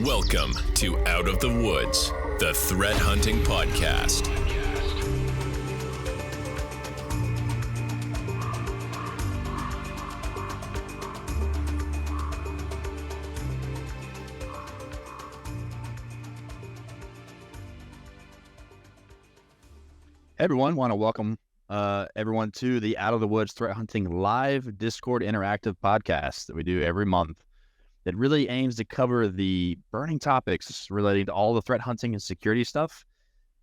Welcome to Out of the Woods, the threat hunting podcast. Hey everyone, want to welcome everyone to the Out of the Woods Threat Hunting live Discord interactive podcast that we do every month. That really aims to cover the burning topics relating to all the threat hunting and security stuff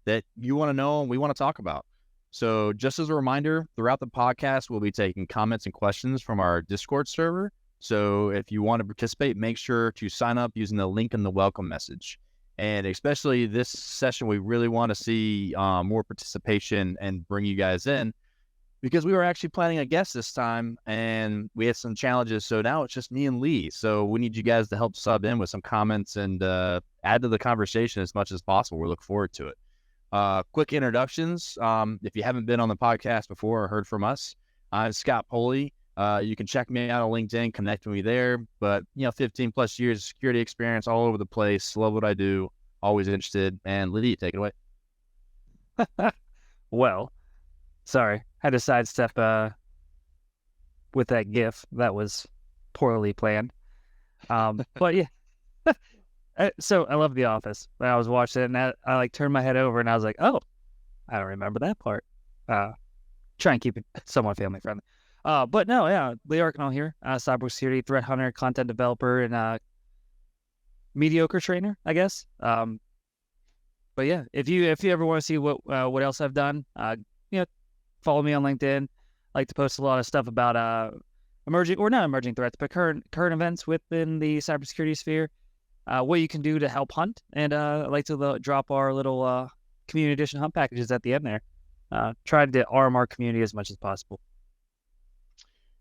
that you want to know and we want to talk about. So just as a reminder, throughout the podcast, we'll be taking comments and questions from our Discord server. So if you want to participate, make sure to sign up using the link in the welcome message. And especially this session, we really want to see more participation and bring you guys in, because we were actually planning a guest this time and we had some challenges. So now it's just me and Lee. So we need you guys to help sub in with some comments and add to the conversation as much as possible. We look forward to it. Quick introductions. If you haven't been on the podcast before or heard from us, I'm Scott Poley. You can check me out on LinkedIn, connect with me there. But, 15 plus years of security experience all over the place. Love what I do. Always interested. And Lee, take it away. Well, sorry, had to sidestep with that GIF. That was poorly planned. But yeah, so I love The Office. When I was watching it, and I turned my head over, and I was like, "Oh, I don't remember that part." Try and keep it somewhat family friendly. But no, yeah, Lee Arkinall here, cybersecurity threat hunter, content developer, and mediocre trainer, I guess. But yeah, if you ever want to see what else I've done, follow me on LinkedIn. I like to post a lot of stuff about emerging threats, but current events within the cybersecurity sphere, what you can do to help hunt, and I like to drop our little community edition hunt packages at the end there. Trying to arm our community as much as possible.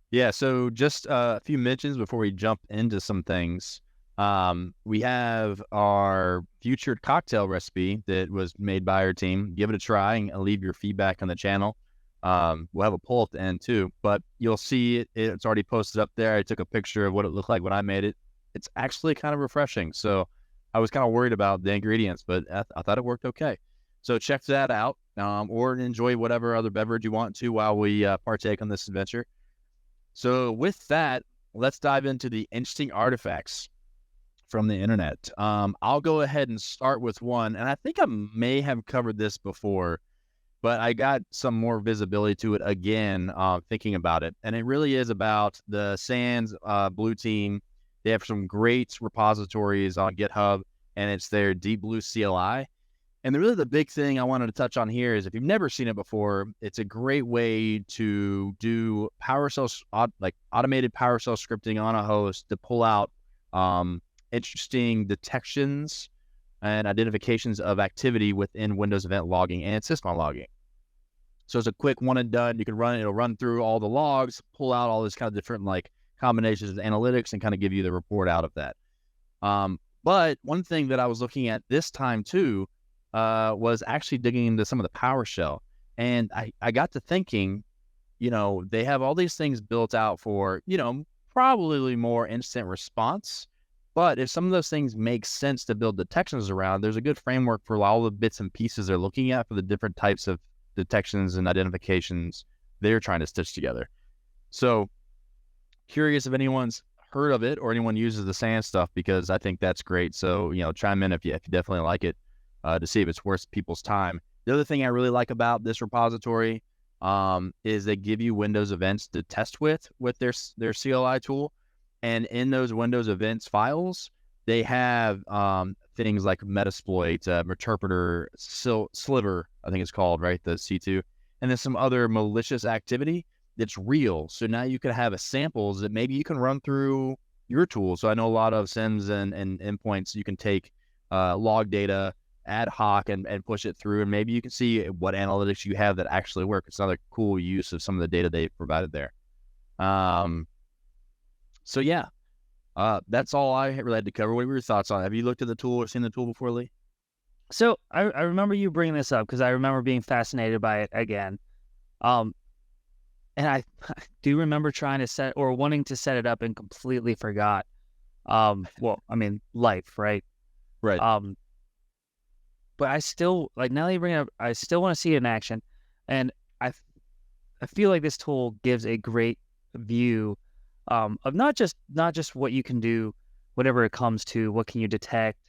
Yeah, so just a few mentions before we jump into some things. We have our featured cocktail recipe that was made by our team. Give it a try and leave your feedback on the channel. We'll have a poll at the end too, but you'll see it's already posted up there. I took a picture of what it looked like when I made it. It's actually kind of refreshing. So I was kind of worried about the ingredients, but I thought it worked okay. So check that out, or enjoy whatever other beverage you want to while we partake on this adventure. So with that, let's dive into the interesting artifacts from the internet. I'll go ahead and start with one, and I think I may have covered this before, but I got some more visibility to it again, thinking about it. And it really is about the SANS Blue Team. They have some great repositories on GitHub, and it's their Deep Blue CLI. And really the big thing I wanted to touch on here is if you've never seen it before, it's a great way to do PowerShell, like automated PowerShell scripting on a host to pull out interesting detections and identifications of activity within Windows Event Logging and Sysmon Logging. So it's a quick one and done. You can run it, it'll run through all the logs, pull out all this kind of different like combinations of analytics and kind of give you the report out of that. But one thing that I was looking at this time too was actually digging into some of the PowerShell. And I got to thinking, they have all these things built out for, probably more instant response. But if some of those things make sense to build detections around, there's a good framework for all the bits and pieces they're looking at for the different types of detections and identifications they're trying to stitch together. So curious if anyone's heard of it or anyone uses the SANS stuff, because I think that's great. So, chime in if you definitely like it, to see if it's worth people's time. The other thing I really like about this repository is they give you Windows events to test with their CLI tool. And in those Windows events files, they have things like Metasploit, Meterpreter, Sliver, I think it's called, right? The C2. And then some other malicious activity that's real. So now you could have samples that maybe you can run through your tool. So I know a lot of SIEMs and endpoints, you can take log data ad hoc and push it through. And maybe you can see what analytics you have that actually work. It's another cool use of some of the data they provided there. So yeah, that's all I really had to cover. What were your thoughts on it? Have you looked at the tool or seen the tool before, Lee? So I remember you bringing this up because I remember being fascinated by it again. And I do remember trying to wanting to set it up and completely forgot. Life, right? Right. But I still, like, now that you bring it up, I still want to see it in action. And I feel like this tool gives a great view of not just what you can do, whatever it comes to, what can you detect,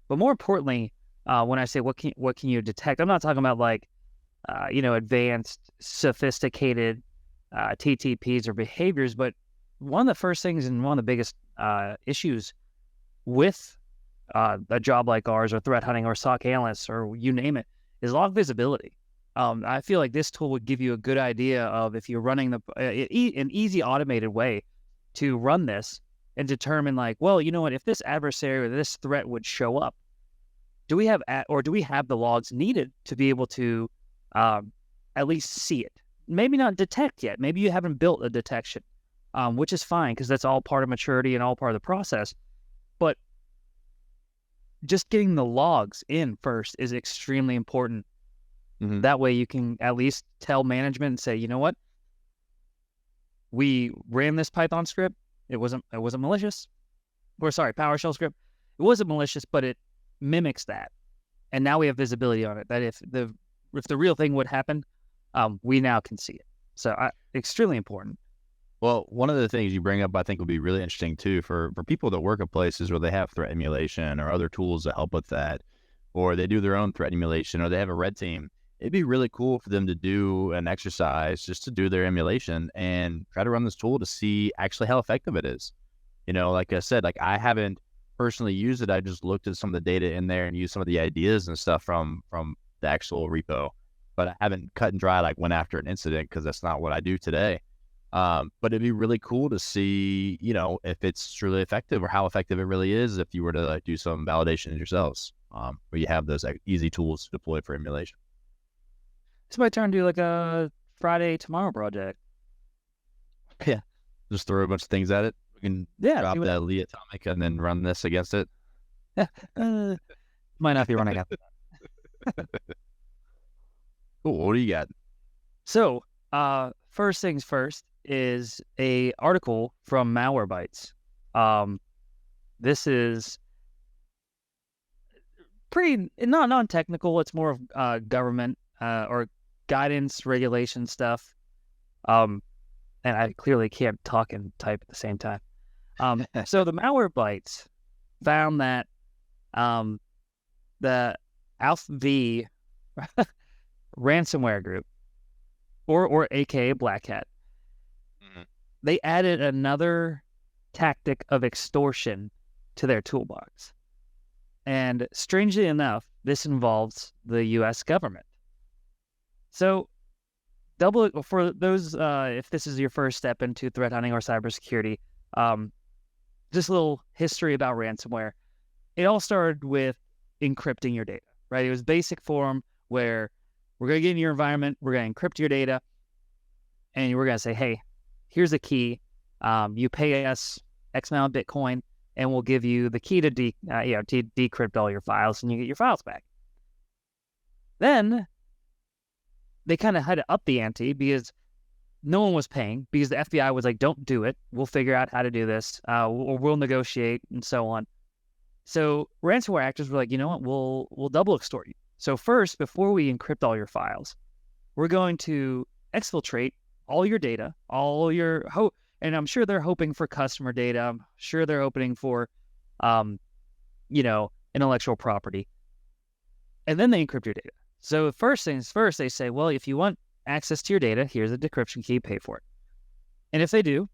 but more importantly, when I say what can you detect, I'm not talking about like advanced, sophisticated TTPs or behaviors, but one of the first things and one of the biggest issues with a job like ours or threat hunting or SOC analysts or you name it is log visibility. I feel like this tool would give you a good idea of if you're running an easy automated way to run this and determine like, well, you know what, if this adversary or this threat would show up, do we have the logs needed to be able to at least see it? Maybe not detect yet. Maybe you haven't built a detection, which is fine because that's all part of maturity and all part of the process. But just getting the logs in first is extremely important. Mm-hmm. That way you can at least tell management and say, you know what? We ran this Python script. It wasn't malicious. Or sorry, PowerShell script. It wasn't malicious, but it mimics that. And now we have visibility on it. That if the real thing would happen, we now can see it. So extremely important. Well, one of the things you bring up, I think, would be really interesting too for people that work at places where they have threat emulation or other tools that help with that, or they do their own threat emulation, or they have a red team. It'd be really cool for them to do an exercise just to do their emulation and try to run this tool to see actually how effective it is. Like I said, like I haven't personally used it. I just looked at some of the data in there and used some of the ideas and stuff from the actual repo, but I haven't cut and dry like went after an incident because that's not what I do today. But it'd be really cool to see, if it's truly effective or how effective it really is if you were to do some validation yourselves, where you have those easy tools to deploy for emulation. It's my turn to do like a Friday tomorrow project. Yeah. Just throw a bunch of things at it. We can drop that Lee Atomic and then run this against it. Might not be running after that. Cool. What do you got? So, first things first is a article from Malwarebytes. This is pretty not non-technical. It's more of government or guidance regulation stuff. And I clearly can't talk and type at the same time. So the Malwarebytes found that the AlphaV ransomware group, or aka Black Hat, they added another tactic of extortion to their toolbox. And strangely enough, this involves the U.S. government. So, for those, if this is your first step into threat hunting or cybersecurity, just a little history about ransomware. It all started with encrypting your data, right? It was basic form where we're going to get in your environment, we're going to encrypt your data, and we're going to say, hey, here's a key. You pay us X amount of Bitcoin, and we'll give you the key to decrypt all your files, and you get your files back. Then they kind of had to up the ante because no one was paying, because the FBI was like, don't do it. We'll figure out how to do this, or we'll negotiate, and so on. So ransomware actors were like, you know what, we'll double extort you. So first, before we encrypt all your files, we're going to exfiltrate all your data, and I'm sure they're hoping for customer data. I'm sure they're hoping for, intellectual property. And then they encrypt your data. So first things first, they say, well, if you want access to your data, here's a decryption key, pay for it. And if they do,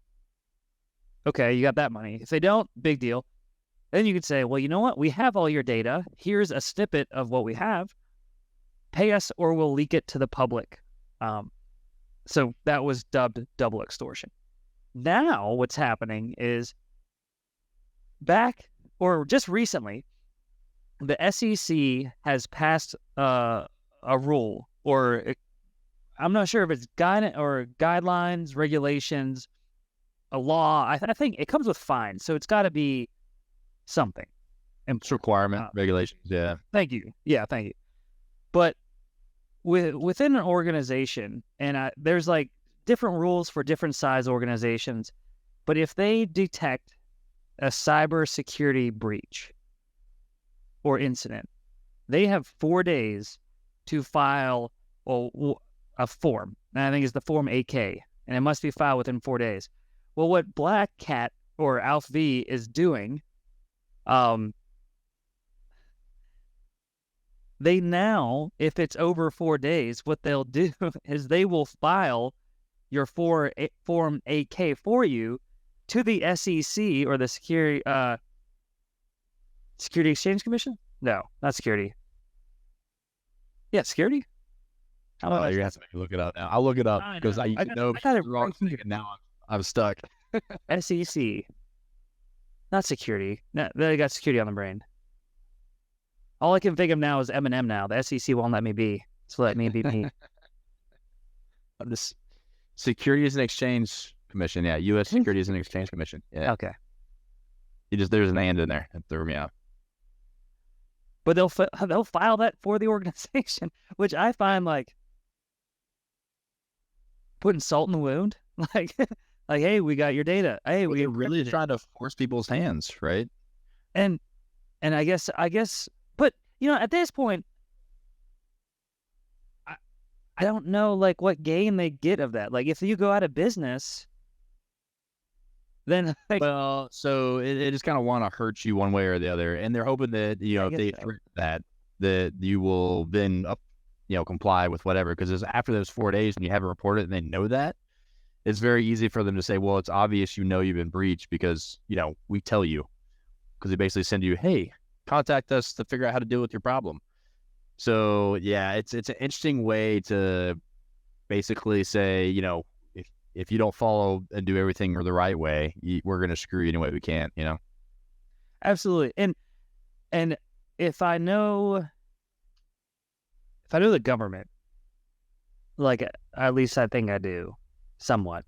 okay, you got that money. If they don't, big deal. Then you could say, well, you know what? We have all your data. Here's a snippet of what we have. Pay us or we'll leak it to the public. So that was dubbed double extortion. Now what's happening is just recently, the SEC has passed a rule, or I'm not sure if it's guidelines, regulations, a law. I think it comes with fines, so it's got to be something. It's requirement, regulations, yeah. Thank you. Yeah, thank you. But within an organization, and there's like different rules for different size organizations, but if they detect a cybersecurity breach, or incident, they have 4 days to file a form. And I think it's the Form AK, and it must be filed within 4 days. Well, what Black Cat or Alf V is doing, they now, if it's over 4 days, what they'll do is they will file your Form AK for you to the SEC or the Security Exchange Commission? No, not security. Yeah, security. You're gonna have to make me look it up now. I'll look it up because I know got it the wrong right thing, here. and now I'm stuck. SEC, not security. No, they got security on the brain. All I can think of now is Eminem. Now the SEC won't let me be. So let me be me. This Securities and Exchange Commission, yeah, U.S. Securities and Exchange Commission. Yeah, Okay, there's an and in there. It threw me out. but they'll file that for the organization, which I find like putting salt in the wound. Like, hey, we got your data. Hey, we They're really trying to force people's hands, right? and I guess, but at this point, I don't know like what gain they get of that. Like, if you go out of business, then like, Well, so it just kind of want to hurt you one way or the other, and they're hoping that I if guess they so. threaten that you will then comply with whatever. Because after those 4 days and you haven't reported, and they know that, it's very easy for them to say, well, it's obvious you've been breached because we tell you, because they basically send you, hey, contact us to figure out how to deal with your problem. So yeah, it's an interesting way to basically say, if you don't follow and do everything the right way, we're going to screw you any way we can, Absolutely. And if I know the government, like at least I think I do somewhat,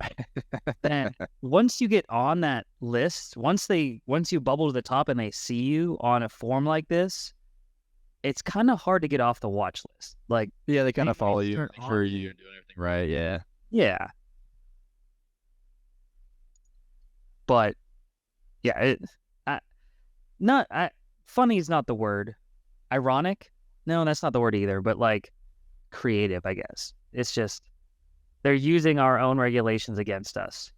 then once you get on that list, once you bubble to the top and they see you on a form like this, it's kind of hard to get off the watch list. Like, Yeah, they kind They- of follow they you, turn make sure on. you're doing everything right. Yeah. yeah. But yeah, funny is not the word. Ironic? No, that's not the word either. But like creative, I guess. It's just they're using our own regulations against us,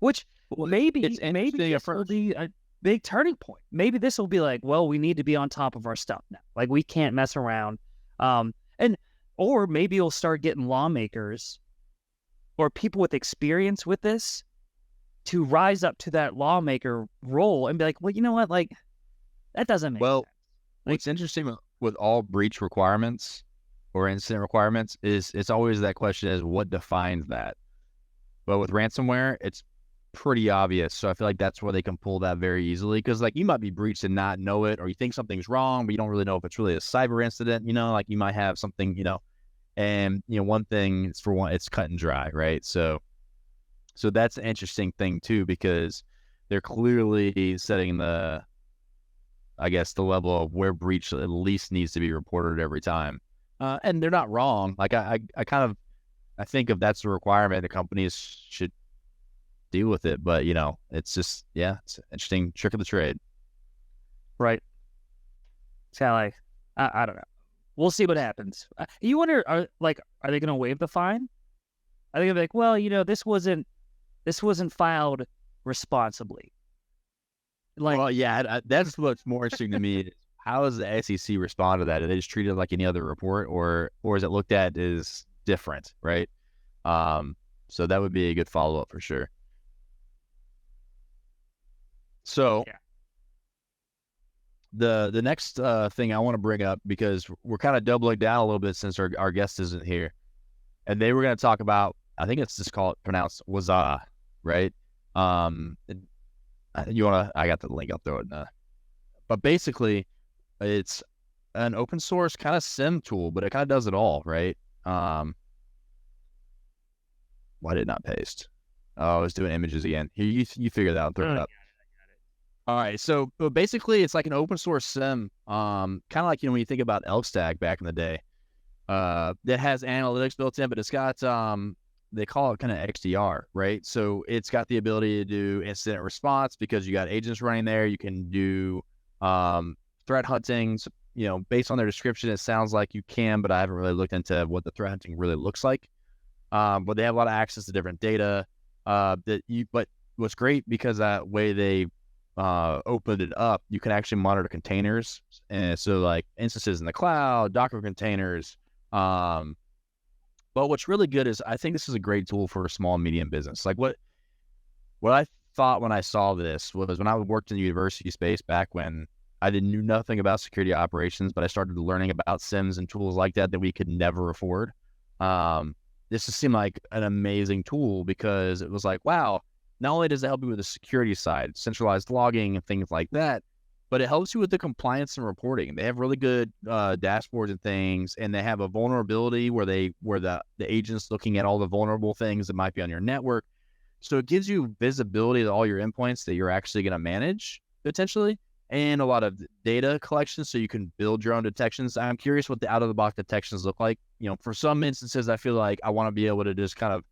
which maybe it's interesting at this will first. be a big turning point. Maybe this will be like, well, we need to be on top of our stuff now. Like, we can't mess around. Or maybe you'll start getting lawmakers or people with experience with this to rise up to that lawmaker role and be like, well, you know what? Like, that doesn't make sense. What's interesting with all breach requirements or incident requirements is it's always that question is what defines that. But with ransomware, it's pretty obvious. So I feel like that's where they can pull that very easily, because like you might be breached and not know it, or you think something's wrong, but you don't really know if it's really a cyber incident. Like you might have something, and one thing is it's cut and dry, right? So that's an interesting thing too, because they're clearly setting the level of where breach at least needs to be reported every time. And they're not wrong. Like I think if that's the requirement, the companies should deal with it. But it's just, it's an interesting trick of the trade. Right. So like, I don't know. We'll see what happens. You wonder, are they going to waive the fine? I think they'll be like, well, this wasn't filed responsibly. Like, Well, yeah, that's what's more interesting to me. Is how does the SEC respond to that? Do they just treat it like any other report, or is it looked at as different, right? So that would be a good follow-up for sure. So Yeah. the next thing I want to bring up, because we're kind of doubling down a little bit since our guest isn't here, and they were going to talk about, I think it's just pronounced Waza, right? You want to? I got the link. I'll throw it in. But basically, it's an open source kind of SIM tool, but it kind of does it all, right? Why did it not paste? Oh, I was doing images again. Here, you figure that out. Throw it up. All right. So basically, it's like an open source SIM, kind of like when you think about ElkStack back in the day, that has analytics built in, but it's got they call it kind of XDR, right? So it's got the ability to do incident response because you got agents running there. You can do threat hunting, based on their description, it sounds like you can, but I haven't really looked into what the threat hunting really looks like. But they have a lot of access to different data. But what's great, because that way they opened it up, you can actually monitor containers, and so like instances in the cloud, Docker containers. But what's really good is I think this is a great tool for a small and medium business. Like what I thought when I saw this was when I worked in the university space back when I knew nothing about security operations, but I started learning about SIEMs and tools like that we could never afford. This just seemed like an amazing tool, because it was like, wow, not only does it help you with the security side, centralized logging and things like that, but it helps you with the compliance and reporting. They have really good dashboards and things, and they have a vulnerability where the agent's looking at all the vulnerable things that might be on your network. So it gives you visibility to all your endpoints that you're actually going to manage potentially, and a lot of data collection so you can build your own detections. I'm curious what the out-of-the-box detections look like. For some instances, I feel like I want to be able to just kind of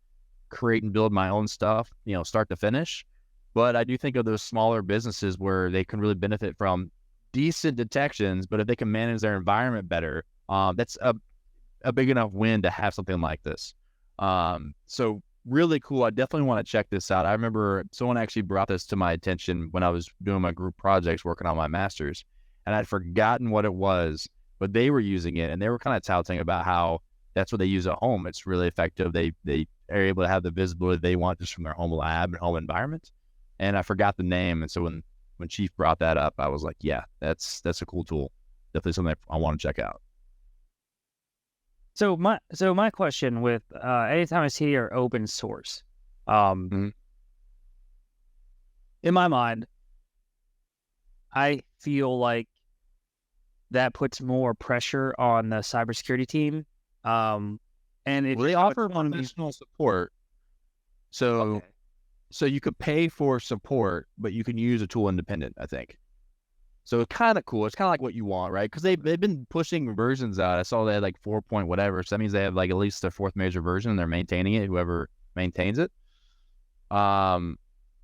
create and build my own stuff, start to finish. But I do think of those smaller businesses where they can really benefit from decent detections, but if they can manage their environment better, that's a big enough win to have something like this. So really cool. I definitely want to check this out. I remember someone actually brought this to my attention when I was doing my group projects, working on my master's, and I'd forgotten what it was, but they were using it, and they were kind of touting about how that's what they use at home. It's really effective. They are able to have the visibility they want just from their home lab and home environment. And I forgot the name. And so when Chief brought that up, I was like, yeah, that's a cool tool. Definitely something I want to check out. So my question with anytime I see your open source, in my mind, I feel like that puts more pressure on the cybersecurity team. And they offer professional support. So you could pay for support, but you can use a tool independent, I think. So it's kind of cool. It's kind of like what you want, right? Because they've been pushing versions out. I saw they had like 4 point whatever. So that means they have like at least their 4th major version, and they're maintaining it, whoever maintains it. And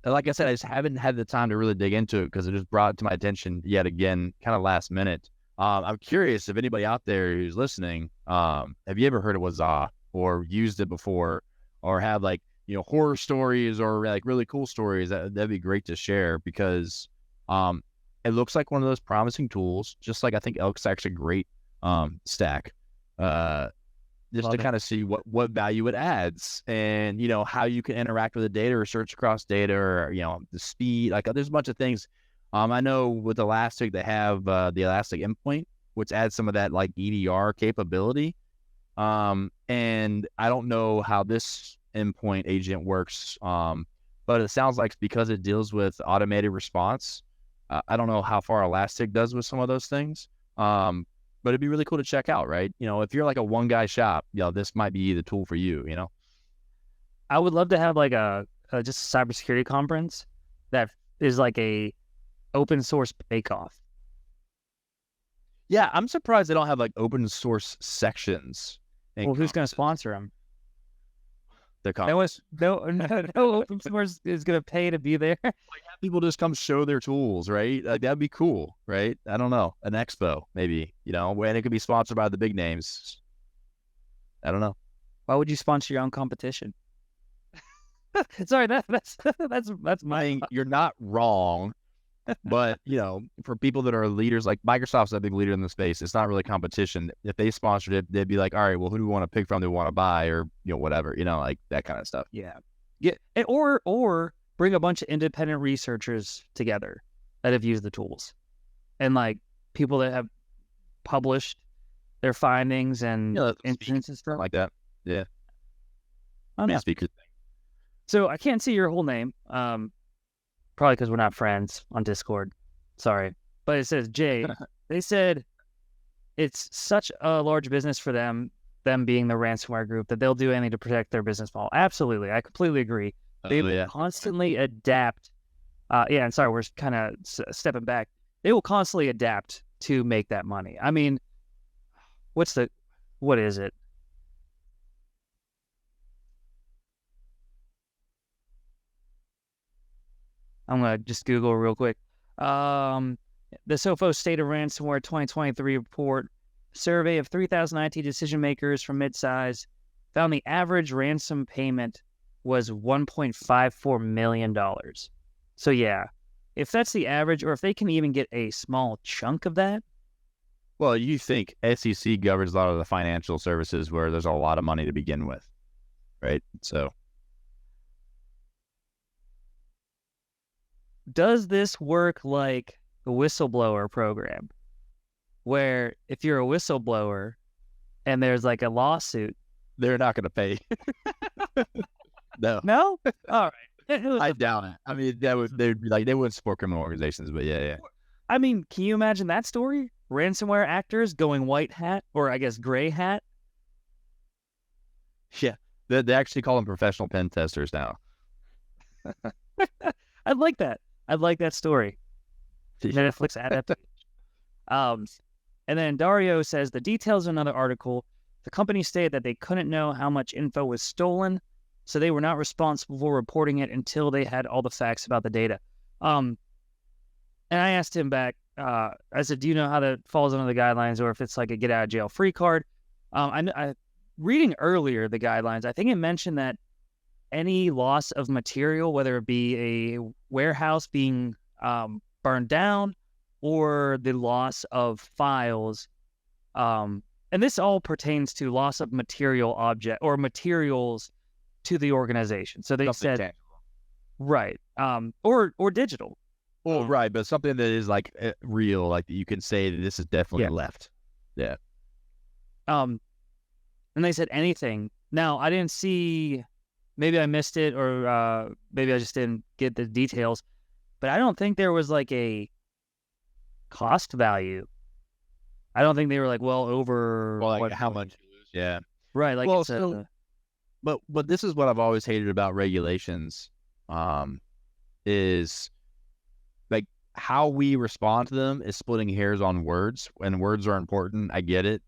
like I said, I just haven't had the time to really dig into it because it just brought it to my attention yet again, kind of last minute. I'm curious if anybody out there who's listening, have you ever heard of Waza or used it before, or have like, horror stories or like really cool stories? That'd be great to share, because it looks like one of those promising tools, just like I think Elk's actually a great stack, just to kind of see what value it adds, and how you can interact with the data or search across data, or the speed. Like there's a bunch of things. I know with Elastic they have the Elastic Endpoint, which adds some of that like EDR capability, and I don't know how this endpoint agent works, but it sounds like because it deals with automated response. I don't know how far Elastic does with some of those things, but it'd be really cool to check out, right? If you're like a one-guy shop, this might be the tool for you, I would love to have like just a cybersecurity conference that is like a open source bake-off. Yeah, I'm surprised they don't have like open source sections. Well, who's going to sponsor them? The no open source is going to pay to be there. Like have people just come show their tools, right? Like that'd be cool, right? I don't know, an expo maybe, and it could be sponsored by the big names. I don't know. Why would you sponsor your own competition? Sorry, that's my. You're not wrong, but for people that are leaders, like Microsoft's a big leader in the space. It's not really competition. If they sponsored it, they'd be like, all right, well, who do we want to pick from? Do we want to buy, or whatever, like that kind of stuff. Yeah, or bring a bunch of independent researchers together that have used the tools, and like people that have published their findings and instances stuff like that. Yeah. Speaker thing. So I can't see your whole name. Probably because we're not friends on Discord. Sorry. But it says Jay. They said it's such a large business for them being the ransomware group, that they'll do anything to protect their business model. Absolutely. I completely agree. They will constantly adapt. And sorry, we're kind of stepping back. They will constantly adapt to make that money. I mean, what is it? I'm going to just Google real quick. the Sophos State of Ransomware 2023 report survey of 3,000 IT decision makers from midsize found the average ransom payment was $1.54 million. So yeah, if that's the average, or if they can even get a small chunk of that. Well, you think SEC governs a lot of the financial services where there's a lot of money to begin with, right? So does this work like the whistleblower program, where if you're a whistleblower and there's like a lawsuit, they're not going to pay. No. No? All right. I doubt it. I mean, they'd be like, they wouldn't support criminal organizations, but yeah. I mean, can you imagine that story? Ransomware actors going white hat, or I guess gray hat? Yeah. They actually call them professional pen testers now. I'd like that. I'd like that story. Netflix adaptation. And then Dario says the details of another article. The company stated that they couldn't know how much info was stolen, so they were not responsible for reporting it until they had all the facts about the data. And I asked him back, I said, do you know how that falls under the guidelines, or if it's like a get out of jail free card? I reading earlier the guidelines, I think it mentioned that any loss of material, whether it be a warehouse being burned down or the loss of files, and this all pertains to loss of material object or materials to the organization. So they Something said, tangible. right, or digital. Well, right, but something that is like real, like you can say that this is definitely left. Yeah. And they said anything. Now, I didn't see, maybe I missed it, or maybe I just didn't get the details, but I don't think there was like a cost value. I don't think they were like over. Well, like what, how much? Yeah. right? Like, Well, it's so- But this is what I've always hated about regulations, is like how we respond to them is splitting hairs on words, and words are important. I get it.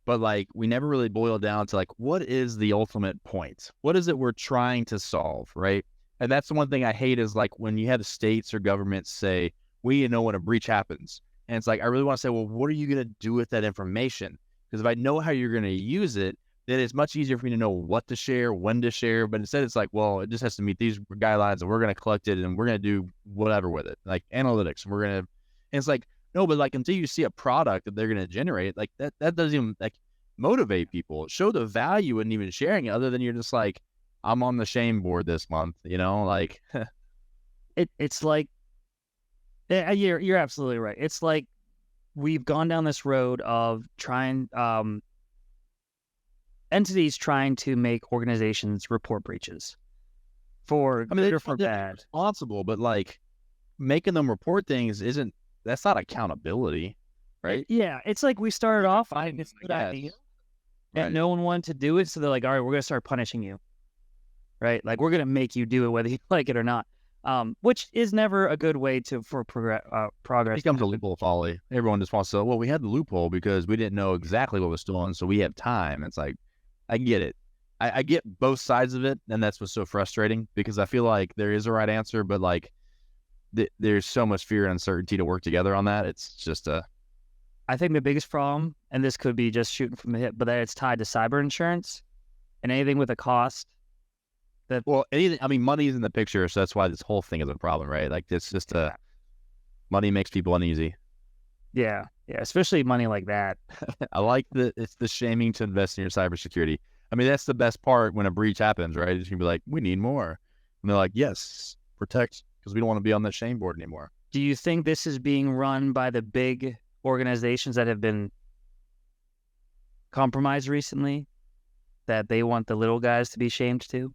But like, we never really boil down to like, what is the ultimate point? What is it we're trying to solve, right? And that's the one thing I hate is like when you have states or governments say, we need to know when a breach happens. And it's like, I really want to say, well, what are you going to do with that information? Because if I know how you're going to use it, then it's much easier for me to know what to share, when to share. But instead, it's like, well, it just has to meet these guidelines, and we're going to collect it, and we're going to do whatever with it, like analytics. And and it's like, no, but like until you see a product that they're going to generate, like that doesn't even like motivate people, show the value in even sharing it, other than you're just like, I'm on the shame board this month, like. it's like, yeah, you're absolutely right. It's like we've gone down this road of trying, entities trying to make organizations report breaches for good or for bad. Responsible, but like making them report things that's not accountability, right? Yeah, it's like we started off, it's a good Yes. idea, Right. and no one wanted to do it, so they're like, all right, we're going to start punishing you, right? Like, we're going to make you do it whether you like it or not, which is never a good way for progress. It becomes a loophole folly. Everyone just wants to, well, we had the loophole because we didn't know exactly what was stolen, so we have time. It's like, I get it. I get both sides of it, and that's what's so frustrating, because I feel like there is a right answer, but like there's so much fear and uncertainty to work together on that. It's just I think the biggest problem, and this could be just shooting from the hip, but that it's tied to cyber insurance and anything with a cost. well, anything. I mean, money is in the picture, so that's why this whole thing is a problem, right? Like it's just money makes people uneasy. Yeah, especially money like that. I like it's the shaming to invest in your cybersecurity. I mean, that's the best part when a breach happens, right? It's gonna be like, we need more, and they're like, yes, protect, because we don't want to be on that shame board anymore. Do you think this is being run by the big organizations that have been compromised recently, that they want the little guys to be shamed too?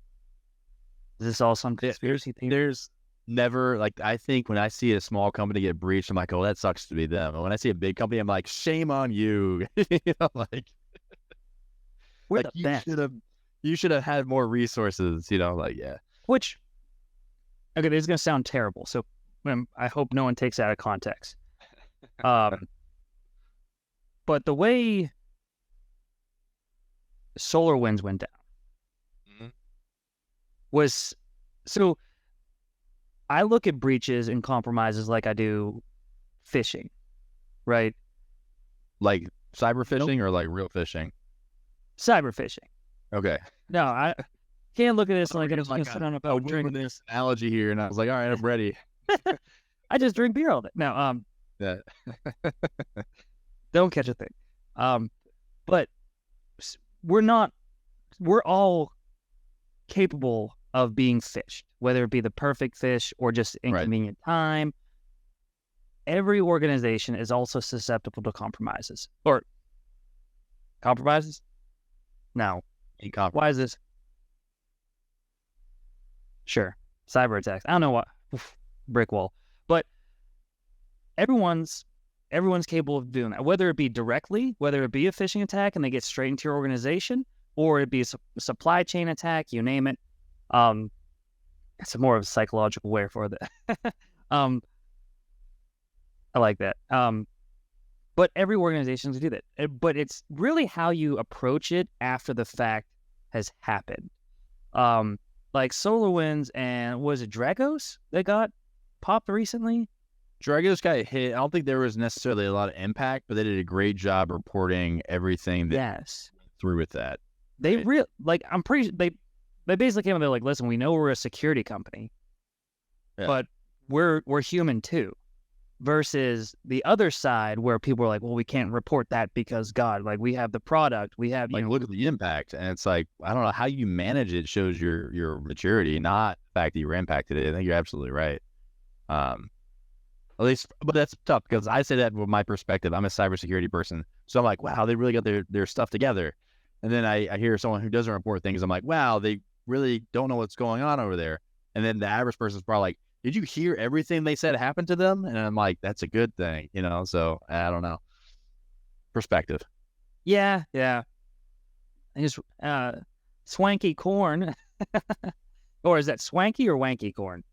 Is this all some conspiracy theory? There's never, like, I think when I see a small company get breached, I'm like, oh, that sucks to be them. And when I see a big company, I'm like, shame on you. Like, We're like the best. you should have had more resources, like, yeah. Which, okay, this is going to sound terrible, so I hope no one takes it out of context. But the way SolarWinds went down was, so I look at breaches and compromises like I do phishing. right? Like cyber fishing or like real fishing? Cyber fishing. Okay. No, I can't look at this like I'm It's just gonna sit on a boat drink. this analogy here, and I was like, all right, I'm ready. I just drink beer all day. No, Yeah. don't catch a thing. But we're all capable of being fished, whether it be the perfect fish or just inconvenient time. Every organization is also susceptible to compromises. Or compromises? No. Why is this? Sure. Cyber attacks. I don't know what. Brick wall. But everyone's capable of doing that, whether it be directly, whether it be a phishing attack and they get straight into your organization, or it be a supply chain attack, you name it. It's more of a psychological way for that. I like that. But every organization can do that. But it's really how you approach it after the fact has happened. Like SolarWinds and was it Dragos that got popped recently? Dragos got hit. I don't think there was necessarily a lot of impact, but they did a great job reporting everything that went through with that. They I'm pretty. They basically came out. They're like, listen, we know we're a security company, but we're human too. Versus the other side where people are like, well, we can't report that because God, like we have the product, we have look at the impact, and it's like I don't know how you manage it shows your maturity, not the fact that you were impacted it. I think you're absolutely right. At least, but that's tough because I say that from my perspective. I'm a cybersecurity person, so I'm like, wow, they really got their stuff together. And then I hear someone who doesn't report things. I'm like, wow, they really don't know what's going on over there. And then the average person's probably like, did you hear everything they said happened to them? And I'm like, that's a good thing, So I don't know. Perspective. Yeah. I just swanky corn, or is that swanky or wanky corn?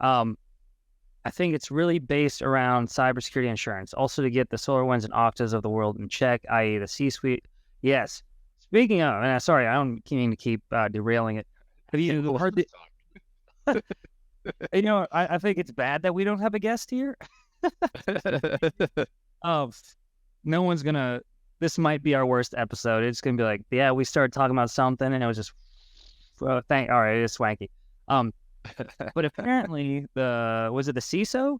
I think it's really based around cybersecurity insurance, also to get the SolarWinds and Oktas of the world in check, i.e., the C-suite. Yes. Speaking of, and sorry, I don't mean to keep derailing it. Have you heard the? I think it's bad that we don't have a guest here. No one's gonna. This might be our worst episode. It's gonna be like, yeah, we started talking about something, and it was just, all right, it is swanky. But apparently was it the CISO?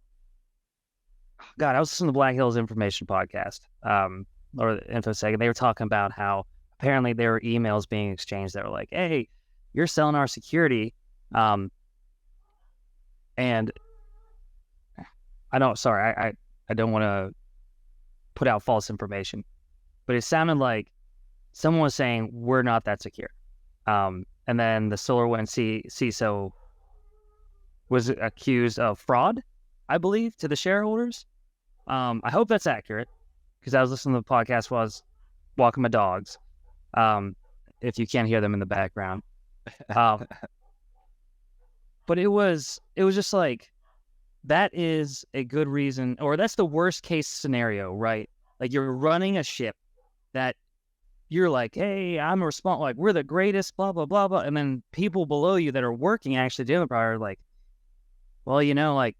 God, I was listening to the Black Hills Information Podcast, or the InfoSec, and they were talking about how apparently there were emails being exchanged that were like, hey, you're selling our security. And I don't want to put out false information, but it sounded like someone was saying we're not that secure. And then the SolarWinds CISO was accused of fraud, I believe, to the shareholders. I hope that's accurate because I was listening to the podcast while I was walking my dogs. If you can't hear them in the background. But it was just like, that is a good reason, or that's the worst case scenario, right? Like you're running a ship that you're like, hey, I'm responsible, like we're the greatest, blah, blah, blah, blah. And then people below you that are working actually doing the product are like, well, like,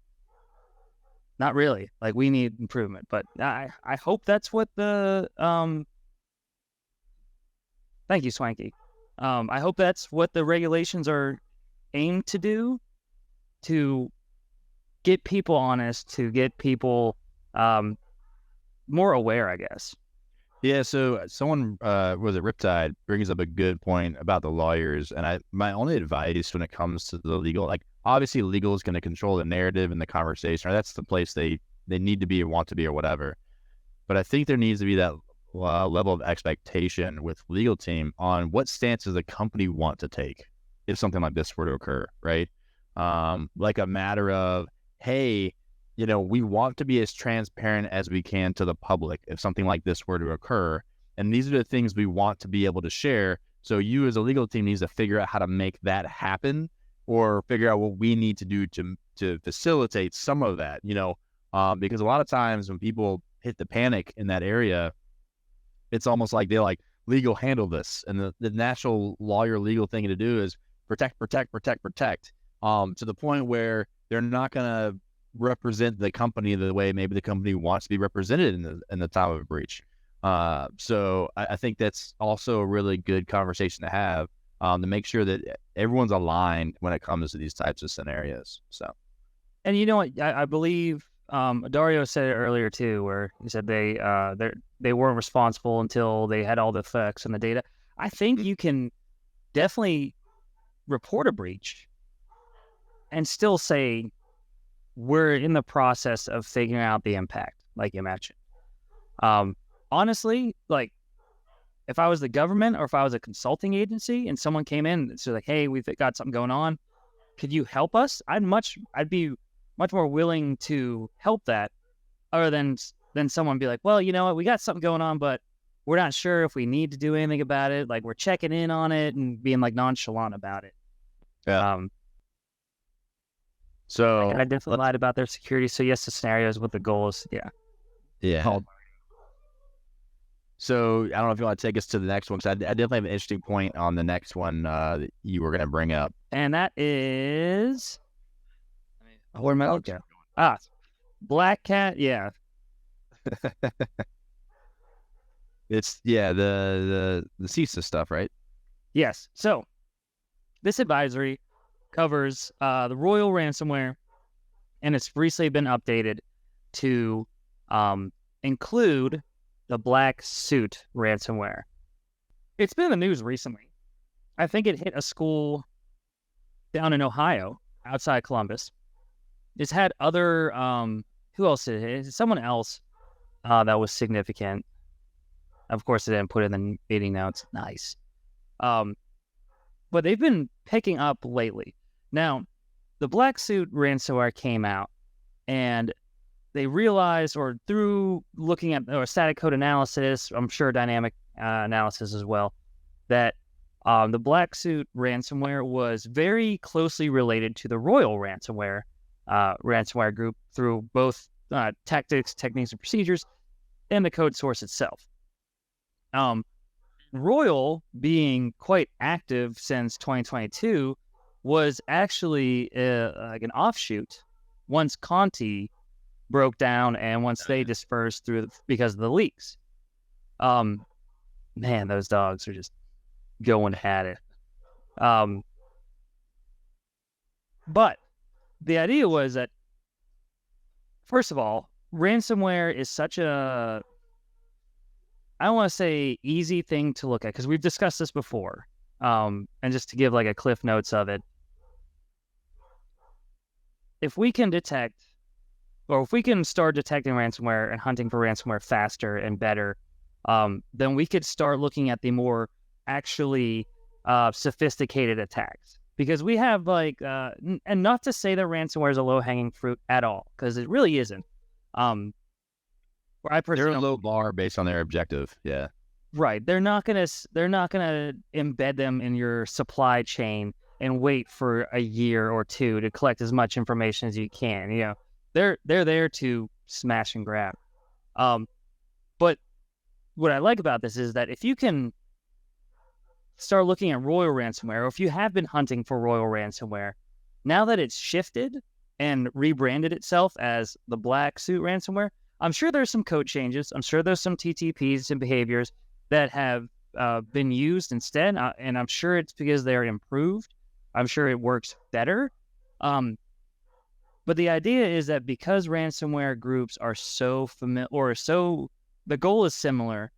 not really. Like we need improvement. But I hope that's what the thank you, Swanky. I hope that's what the regulations are aimed to do, to get people honest, to get people more aware, I guess. Yeah, so someone, was it Riptide, brings up a good point about the lawyers. And my only advice when it comes to the legal, like obviously legal is going to control the narrative and the conversation, or that's the place they need to be or want to be or whatever. But I think there needs to be that level of expectation with legal team on what stance does the company want to take if something like this were to occur, right? Like a matter of, hey, we want to be as transparent as we can to the public if something like this were to occur. And these are the things we want to be able to share. So you as a legal team needs to figure out how to make that happen, or figure out what we need to do to facilitate some of that, because a lot of times when people hit the panic in that area, it's almost like they're like, legal handle this. And the natural lawyer legal thing to do is protect, to the point where they're not going to represent the company the way maybe the company wants to be represented in the time of a breach. So I think that's also a really good conversation to have, to make sure that everyone's aligned when it comes to these types of scenarios. So, and you know what? I believe Dario said it earlier too, where he said they weren't responsible until they had all the effects and the data. I think you can definitely report a breach and still say we're in the process of figuring out the impact, like you mentioned. Honestly, like if I was the government or if I was a consulting agency and someone came in and said like, hey, we've got something going on, could you help us? I'd be much more willing to help that, other than someone be like, well, you know what, we got something going on, but we're not sure if we need to do anything about it. Like we're checking in on it and being like nonchalant about it. yeah. So I definitely lied about their security. So yes, the scenarios with the goals. yeah. So I don't know if you want to take us to the next one, because I definitely have an interesting point on the next one that you were going to bring up. And that is, where am I looking? Black Cat. Yeah. It's the CISA stuff, right? Yes. So this advisory covers the Royal ransomware, and it's recently been updated to include the Black Suit ransomware. It's been in the news recently. I think it hit a school down in Ohio, outside Columbus. It's had other, who else did it hit? Someone else that was significant. Of course, they didn't put it in the meeting notes. Nice. But they've been picking up lately. Now, the Black Suit ransomware came out, and they realized, or through looking at static code analysis, I'm sure dynamic analysis as well, that the Black Suit ransomware was very closely related to the Royal ransomware group through both tactics, techniques, and procedures, and the code source itself. Royal, being quite active since 2022, was actually like an offshoot once Conti broke down and once they dispersed because of the leaks. Man, those dogs are just going at it. But the idea was that, first of all, ransomware is such a, I don't want to say easy thing to look at, because we've discussed this before. And just to give like a cliff notes of it, if we can detect, or if we can start detecting ransomware and hunting for ransomware faster and better, then we could start looking at the more actually sophisticated attacks. Because we have like, and not to say that ransomware is a low-hanging fruit at all, because it really isn't. They're a low bar based on their objective. Yeah. Right. They're not gonna embed them in your supply chain and wait for a year or two to collect as much information as you can. You know, they're there to smash and grab. But what I like about this is that if you can start looking at Royal ransomware, or if you have been hunting for Royal ransomware, now that it's shifted and rebranded itself as the Black Suit ransomware, I'm sure there's some code changes. I'm sure there's some TTPs and behaviors that have been used instead, and I'm sure it's because they're improved. I'm sure it works better. But the idea is that because ransomware groups are so familiar, or so, the goal is similar,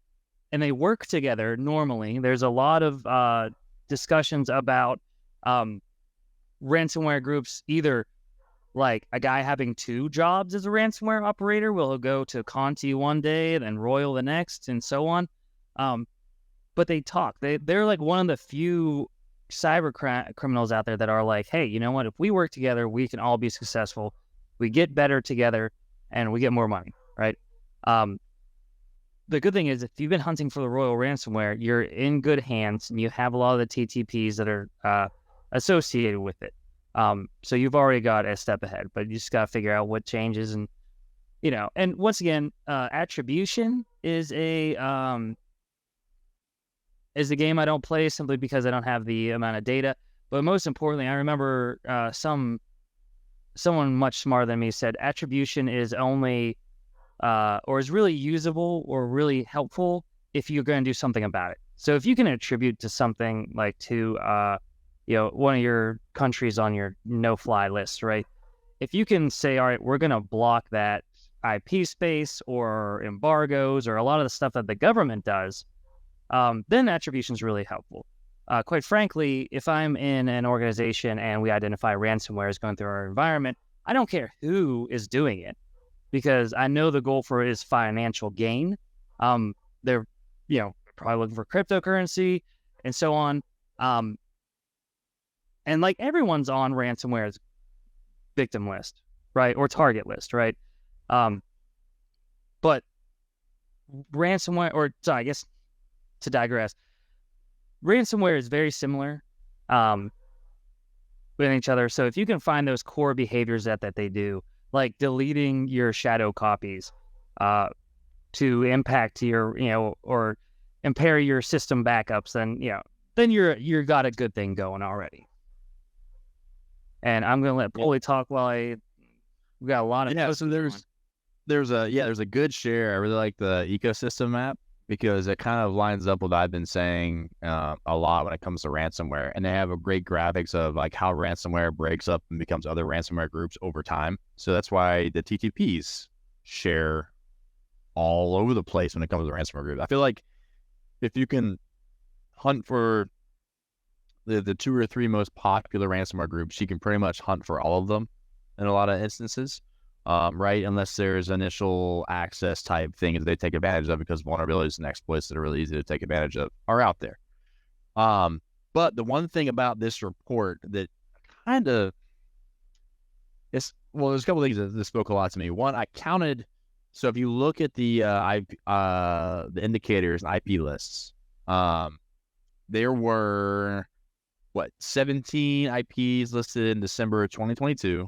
and they work together normally. There's a lot of discussions about ransomware groups, either like a guy having two jobs as a ransomware operator, will go to Conti one day, then Royal the next, and so on. But they talk. They're like one of the few cyber criminals out there that are like, hey, you know what? If we work together, we can all be successful. We get better together, and we get more money, right? The good thing is, if you've been hunting for the Royal ransomware, you're in good hands, and you have a lot of the TTPs that are associated with it. So you've already got a step ahead, but you just got to figure out what changes, and and once again, attribution is a game I don't play simply because I don't have the amount of data. But most importantly, I remember some someone much smarter than me said attribution is only or is really usable or really helpful if you're going to do something about it. So if you can attribute to something like to one of your countries on your no-fly list, right? If you can say, all right, we're going to block that IP space or embargoes or a lot of the stuff that the government does, then attribution is really helpful. Quite frankly, if I'm in an organization and we identify ransomware is going through our environment, I don't care who is doing it because I know the goal for it is financial gain. They're, probably looking for cryptocurrency and so on. And like everyone's on ransomware's victim list, right? Or target list, right? But ransomware, I guess to digress, ransomware is very similar with each other. So if you can find those core behaviors that they do, like deleting your shadow copies to impact your, or impair your system backups, then you're got a good thing going already. And I'm gonna let Polly talk while we got a lot of so there's a good share. I really like the ecosystem map because it kind of lines up with what I've been saying a lot when it comes to ransomware, and they have a great graphics of like how ransomware breaks up and becomes other ransomware groups over time. So that's why the TTPs share all over the place when it comes to ransomware groups. I feel like if you can hunt for the 2 or 3 most popular ransomware groups, you can pretty much hunt for all of them in a lot of instances, right? Unless there's initial access type things they take advantage of because vulnerabilities and exploits that are really easy to take advantage of are out there. But the one thing about this report that kind of there's a couple of things that spoke a lot to me. One, I counted. So if you look at the indicators and IP lists, there were 17 IPs listed in December of 2022,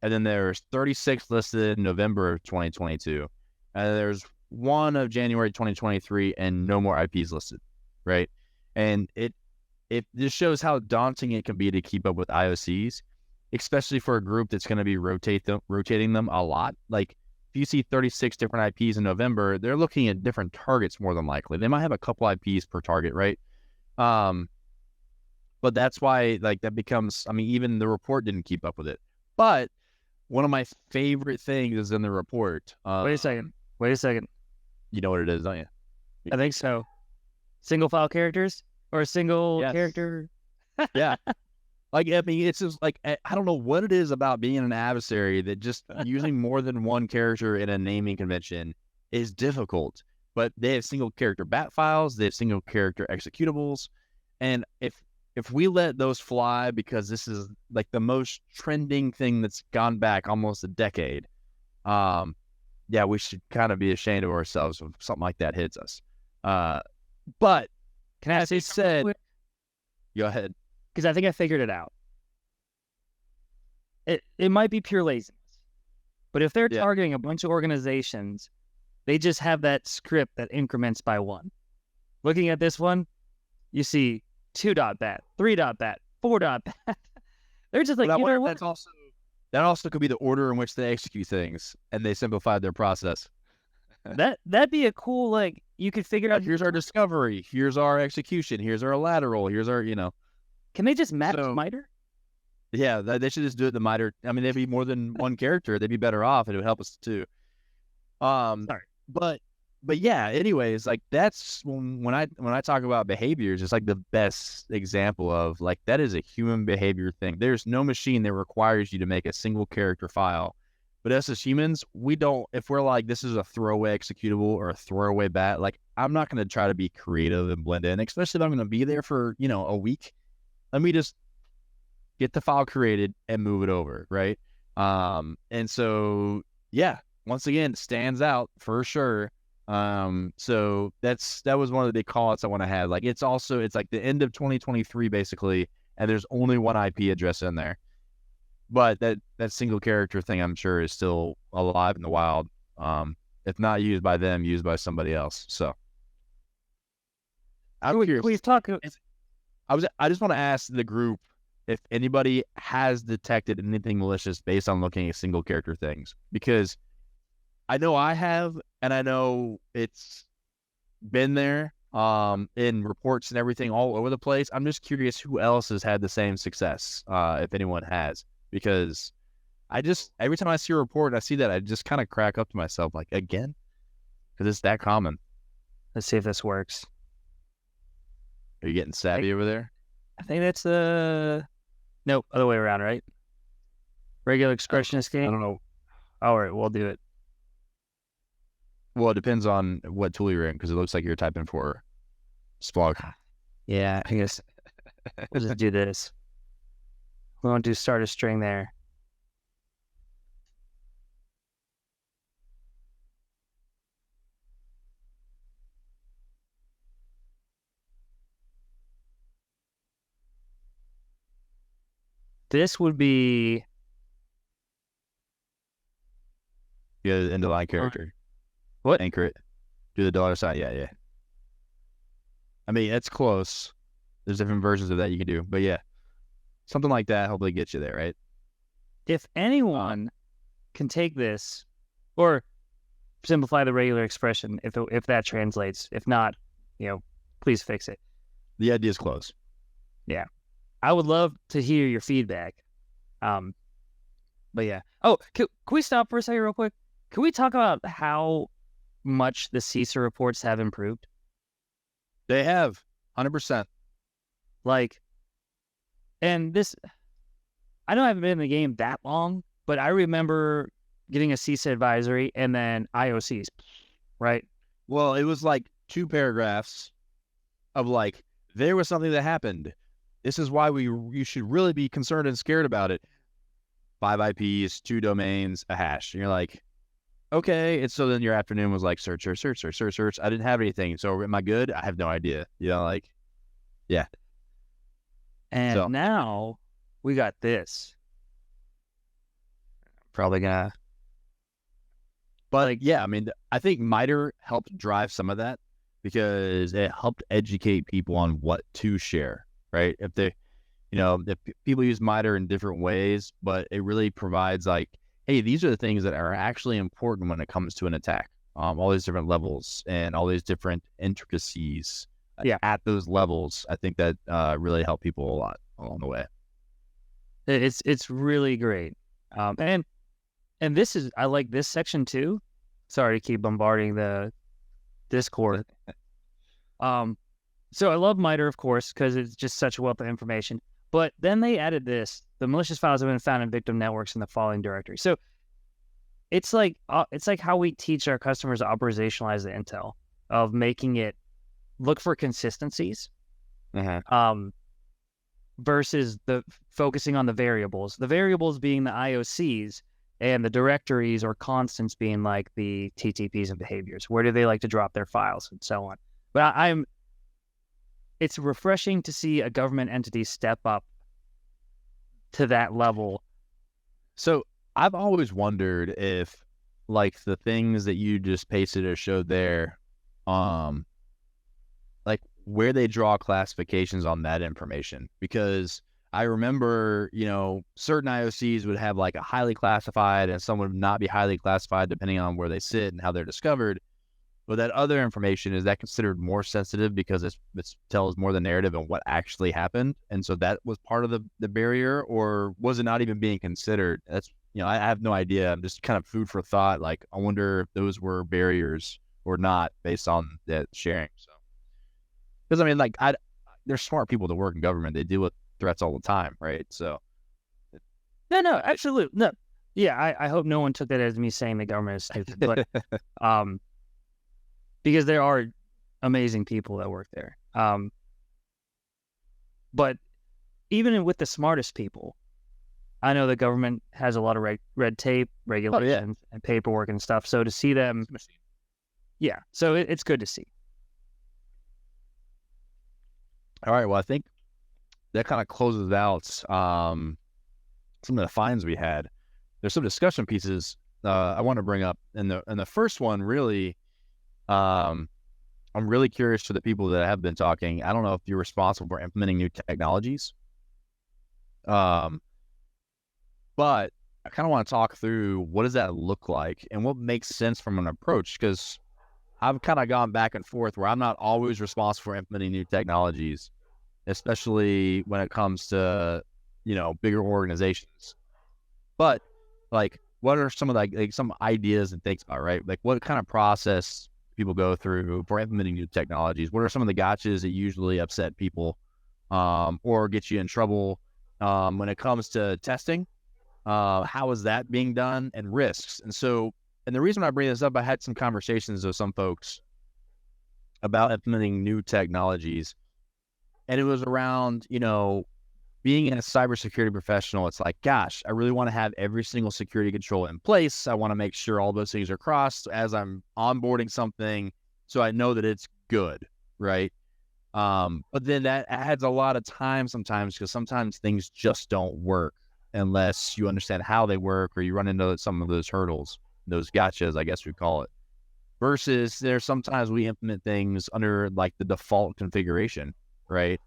and then there's 36 listed in November of 2022, and there's 1 of January 2023, and no more IPs listed, right? And it just shows how daunting it can be to keep up with IOCs, especially for a group that's going to be rotating them a lot. Like if you see 36 different IPs in November, they're looking at different targets more than likely. They might have a couple IPs per target, right? But that's why that becomes, even the report didn't keep up with it. But one of my favorite things is in the report. Wait a second. You know what it is, don't you? I think so. Single file characters or a single character? Yeah. It's just I don't know what it is about being an adversary that just using more than one character in a naming convention is difficult. But they have single character bat files, they have single character executables. And if we let those fly because this is the most trending thing that's gone back almost a decade, we should kind of be ashamed of ourselves if something like that hits us. But can I say something? Go ahead. Because I think I figured it out. It might be pure laziness, but if they're targeting a bunch of organizations, they just have that script that increments by 1. Looking at this one, you see 2.bat, 3.bat, 4.bat. They're just like, that also could be the order in which they execute things, and they simplified their process. That'd be a cool, you could figure out. Here's our discovery. Here's our execution. Here's our lateral. Here's our, Can they just match MITRE? Yeah, they should just do it the MITRE. They'd be more than one character. They'd be better off, and it would help us too. Sorry. But yeah, anyways, that's when I talk about behaviors, it's the best example of that is a human behavior thing. There's no machine that requires you to make a single character file. But us as humans, we don't, if we're this is a throwaway executable or a throwaway bat, I'm not going to try to be creative and blend in, especially if I'm going to be there for, a week. Let me just get the file created and move it over, right? And so, once again, it stands out for sure. So that was one of the big call-outs I want to have. It's the end of 2023 basically, and there's only one IP address in there. But that single character thing, I'm sure, is still alive in the wild. If not used by them, used by somebody else. So I'm curious. Please talk. I just want to ask the group, if anybody has detected anything malicious based on looking at single character things, because I know I have, and I know it's been there in reports and everything all over the place. I'm just curious who else has had the same success, if anyone has, because every time I see a report and I see that, I just kind of crack up to myself, like, again, because it's that common. Let's see if this works. Are you getting savvy over there? I think that's nope, other way around, right? Regular expression escape. I don't know. All right, we'll do it. Well, it depends on what tool you're in, because it looks like you're typing for Splunk. Yeah, I guess we'll just do this. We won't do start a string there. This would be Yeah, the end of line character. What? Anchor it. Do the dollar sign. Yeah. I mean, it's close. There's different versions of that you can do, but yeah, something like that hopefully gets you there, right? if anyone can take this or simplify the regular expression, if that translates. If not, please fix it. The idea is close. I would love to hear your feedback. But yeah. Oh, can we stop for a second real quick? Can we talk about how much the CISA reports have improved? They have 100%. Like, and this, I know I haven't been in the game that long, but I remember getting a CISA advisory and then IOCs, right? Well, it was like 2 paragraphs of like, there was something that happened. This is why you should really be concerned and scared about it. 5 IPs, 2 domains, a hash. And you're like, okay. And so then your afternoon was like, search. I didn't have anything. So am I good? I have no idea. Like, yeah. And now we got this. Probably gonna. But yeah, I mean, I think MITRE helped drive some of that because it helped educate people on what to share, right? If people use MITRE in different ways, but it really provides like, hey, these are the things that are actually important when it comes to an attack. All these different levels and all these different intricacies at those levels. I think that really helped people a lot along the way. It's really great. And this is, I like this section too. Sorry to keep bombarding the Discord. So I love MITRE, of course, because it's just such a wealth of information. But then they added this: the malicious files have been found in victim networks in the following directory. So it's like how we teach our customers to operationalize the intel, of making it look for consistencies, versus the focusing on the variables. The variables being the IOCs, and the directories or constants being like the TTPs and behaviors. Where do they like to drop their files and so on? But it's refreshing to see a government entity step up to that level. So I've always wondered if, like, the things that you just pasted or showed there, like where they draw classifications on that information, because I remember, certain IOCs would have like a highly classified and some would not be highly classified depending on where they sit and how they're discovered. But that other information, is that considered more sensitive because it tells more the narrative and what actually happened? And so that was part of the barrier, or was it not even being considered? That's, I have no idea. I'm just kind of food for thought. Like, I wonder if those were barriers or not based on that sharing. So, because I mean, like, they're smart people to work in government. They deal with threats all the time, right? So, no, absolutely no. Yeah, I hope no one took that as me saying the government is stupid, but because there are amazing people that work there. But even with the smartest people, I know the government has a lot of red tape, regulations, and paperwork and stuff. So to see them, so it's good to see. All right, well, I think that kind of closes out some of the finds we had. There's some discussion pieces I want to bring up. And the first one, really, I'm really curious to the people that have been talking. I don't know if you're responsible for implementing new technologies. But I kind of want to talk through what does that look like and what makes sense from an approach, because I've kind of gone back and forth where I'm not always responsible for implementing new technologies, especially when it comes to, bigger organizations. But like, what are some of like some ideas and things about, right? Like, what kind of process people go through for implementing new technologies? What are some of the gotchas that usually upset people, or get you in trouble, when it comes to testing? How is that being done, and risks? And the reason I bring this up, I had some conversations with some folks about implementing new technologies, and it was around, being a cybersecurity professional. It's like, gosh, I really want to have every single security control in place. I want to make sure all those things are crossed as I'm onboarding something, so I know that it's good, right? But then that adds a lot of time sometimes, because sometimes things just don't work unless you understand how they work, or you run into some of those hurdles, those gotchas, I guess we call it. Versus there's sometimes we implement things under like the default configuration, right?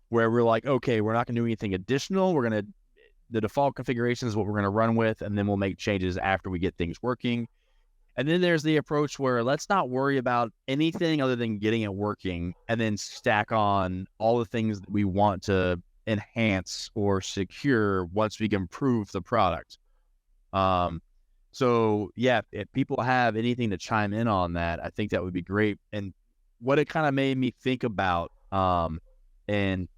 Where we're like, okay, we're not going to do anything additional. The default configuration is what we're going to run with, and then we'll make changes after we get things working. And then there's the approach where let's not worry about anything other than getting it working, and then stack on all the things that we want to enhance or secure once we can prove the product. So yeah, if people have anything to chime in on that, I think that would be great. And what it kind of made me think about, and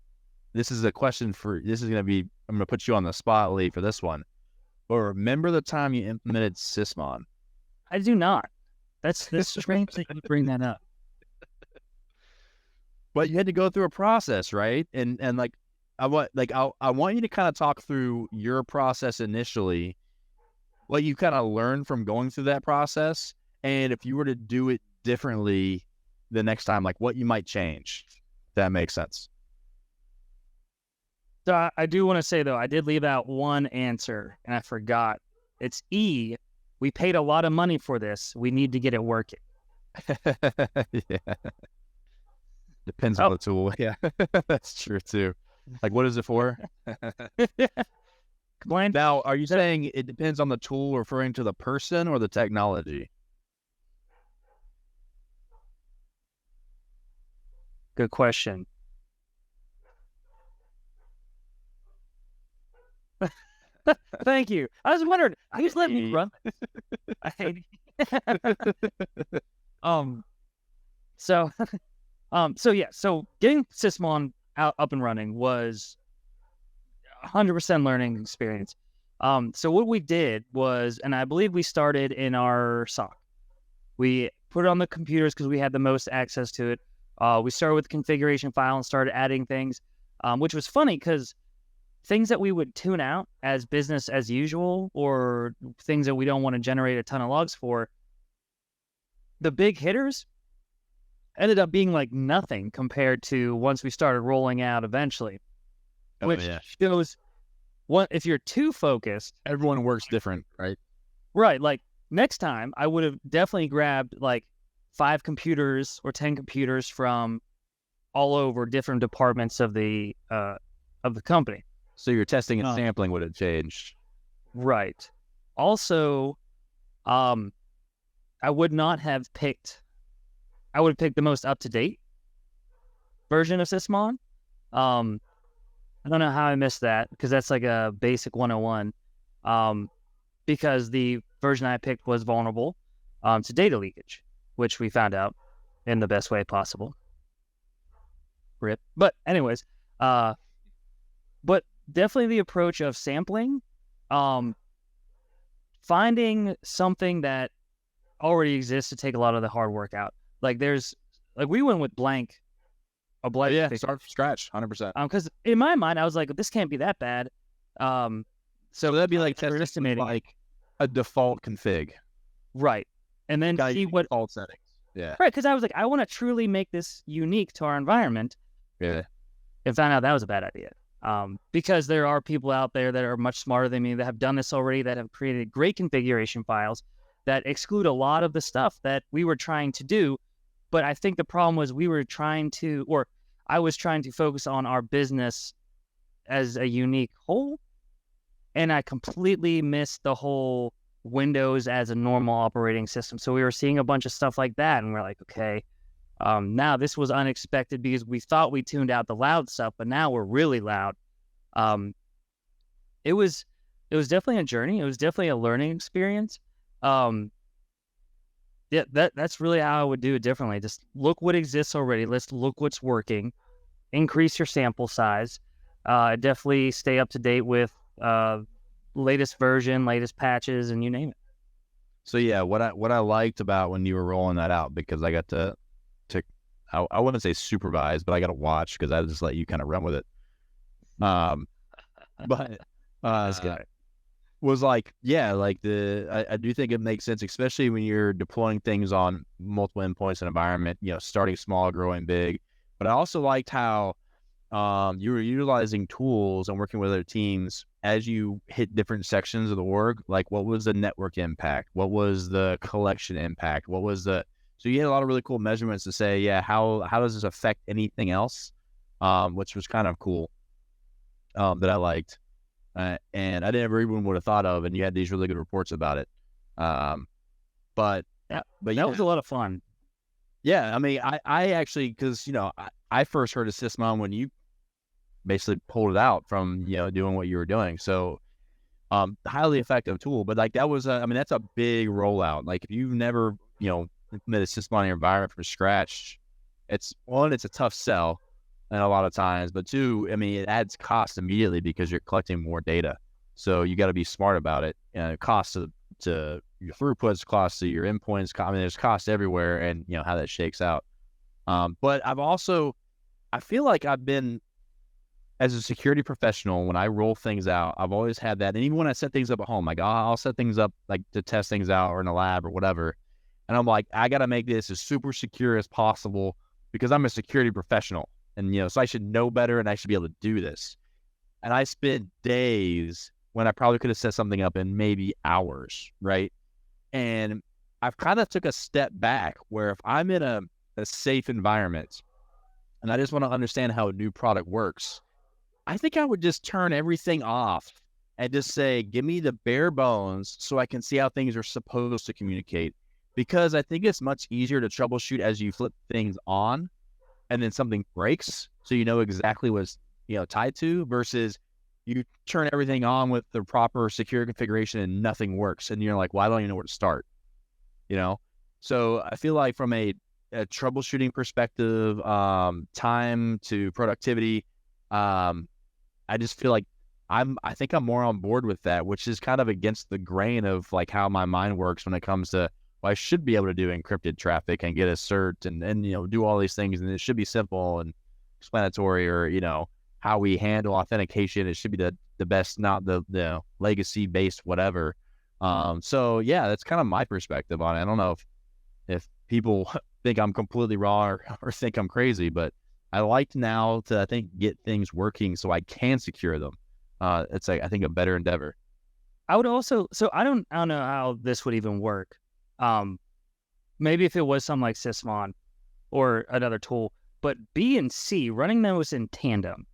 this is a question I'm going to put you on the spot, Lee, for this one. But remember the time you implemented Sysmon? I do not. That's strange that you bring that up. But you had to go through a process, right? And like, I want you to kind of talk through your process initially, what you kind of learned from going through that process, and if you were to do it differently the next time, like what you might change. If that makes sense. So I do want to say, though, I did leave out one answer, and I forgot. It's E. We paid a lot of money for this. We need to get it working. Yeah. Depends on the tool. Yeah, that's true too. Like, what is it for? Complain. Now, are you saying it depends on the tool, referring to the person or the technology? Good question. Thank you. I was wondering. I just let me run. I hate it. So getting Sysmon up and running was 100% learning experience. So what we did was, and I believe we started in our SOC. We put it on the computers because we had the most access to it. We started with the configuration file and started adding things, which was funny because things that we would tune out as business as usual, or things that we don't want to generate a ton of logs for, the big hitters ended up being like nothing compared to once we started rolling out eventually. Which shows if you're too focused. Everyone works different, right? Right. Like next time I would have definitely grabbed like 5 computers or 10 computers from all over different departments of the company. So your testing and sampling would have changed. Right. Also, I would have picked the most up-to-date version of Sysmon. I don't know how I missed that, because that's like a basic 101. Because the version I picked was vulnerable to data leakage, which we found out in the best way possible. RIP. But anyways, but definitely the approach of sampling, finding something that already exists to take a lot of the hard work out. Like we went with blank. Start from scratch, 100%. Because in my mind, I was like, this can't be that bad. So that'd be like testing like a default config, right? And then see what default settings. Yeah, right. Because I was like, I want to truly make this unique to our environment. Yeah, and found out that was a bad idea. Because there are people out there that are much smarter than me that have done this already, that have created great configuration files that exclude a lot of the stuff that we were trying to do. But I think the problem was I was trying to focus on our business as a unique whole, and I completely missed the whole Windows as a normal operating system. So we were seeing a bunch of stuff like that, and we're like, okay, now this was unexpected because we thought we tuned out the loud stuff, but now we're really loud. It was definitely a journey. It was definitely a learning experience. Yeah, that's really how I would do it differently. Just look what exists already. Let's look what's working. Increase your sample size. Definitely stay up to date with latest version, latest patches, and you name it. So yeah, what I liked about when you were rolling that out, because I got to I wouldn't say supervise, but I got to watch because I just let you kind of run with it. But That's good. was like, yeah, like I do think it makes sense, especially when you're deploying things on multiple endpoints and environment, starting small, growing big. But I also liked how you were utilizing tools and working with other teams as you hit different sections of the org. Like, what was the network impact? What was the collection impact? So you had a lot of really cool measurements to say, yeah, how does this affect anything else? Which was kind of cool, that I liked. And I never even would have thought of, and you had these really good reports about it. But that yeah, was a lot of fun. Yeah, I mean, I actually, because I first heard of Sysmon when you basically pulled it out from doing what you were doing. So highly effective tool. But like that was that's a big rollout. Like if you've never implemented Sysmon in your environment from scratch, it's a tough sell. And a lot of times, but two, it adds cost immediately because you're collecting more data. So you got to be smart about it. And cost to your throughputs, cost to your endpoints. There's cost everywhere, and how that shakes out. But I feel like I've been, as a security professional, when I roll things out, I've always had that. And even when I set things up at home, like I'll set things up like to test things out or in a lab or whatever. And I'm like, I got to make this as super secure as possible because I'm a security professional. And, so I should know better and I should be able to do this. And I spent days when I probably could have set something up in maybe hours, right? And I've kind of took a step back where if I'm in a safe environment and I just want to understand how a new product works, I think I would just turn everything off and just say, give me the bare bones so I can see how things are supposed to communicate. Because I think it's much easier to troubleshoot as you flip things on and then something breaks, so you know exactly what's tied to, versus you turn everything on with the proper secure configuration and nothing works, and you're like, well, I don't even know where to start. So I feel like from a troubleshooting perspective, time to productivity, I just feel like I think I'm more on board with that, which is kind of against the grain of like how my mind works when it comes to, well, I should be able to do encrypted traffic and get a cert and do all these things, and it should be simple and explanatory, or how we handle authentication. It should be the best, not the legacy based whatever. So yeah, that's kind of my perspective on it. I don't know if people think I'm completely wrong or think I'm crazy, but I like now to, I think, get things working so I can secure them. It's like, I think, a better endeavor. I would also, so I don't know how this would even work. Maybe if it was something like Sysmon or another tool, but B and C, running those in tandem.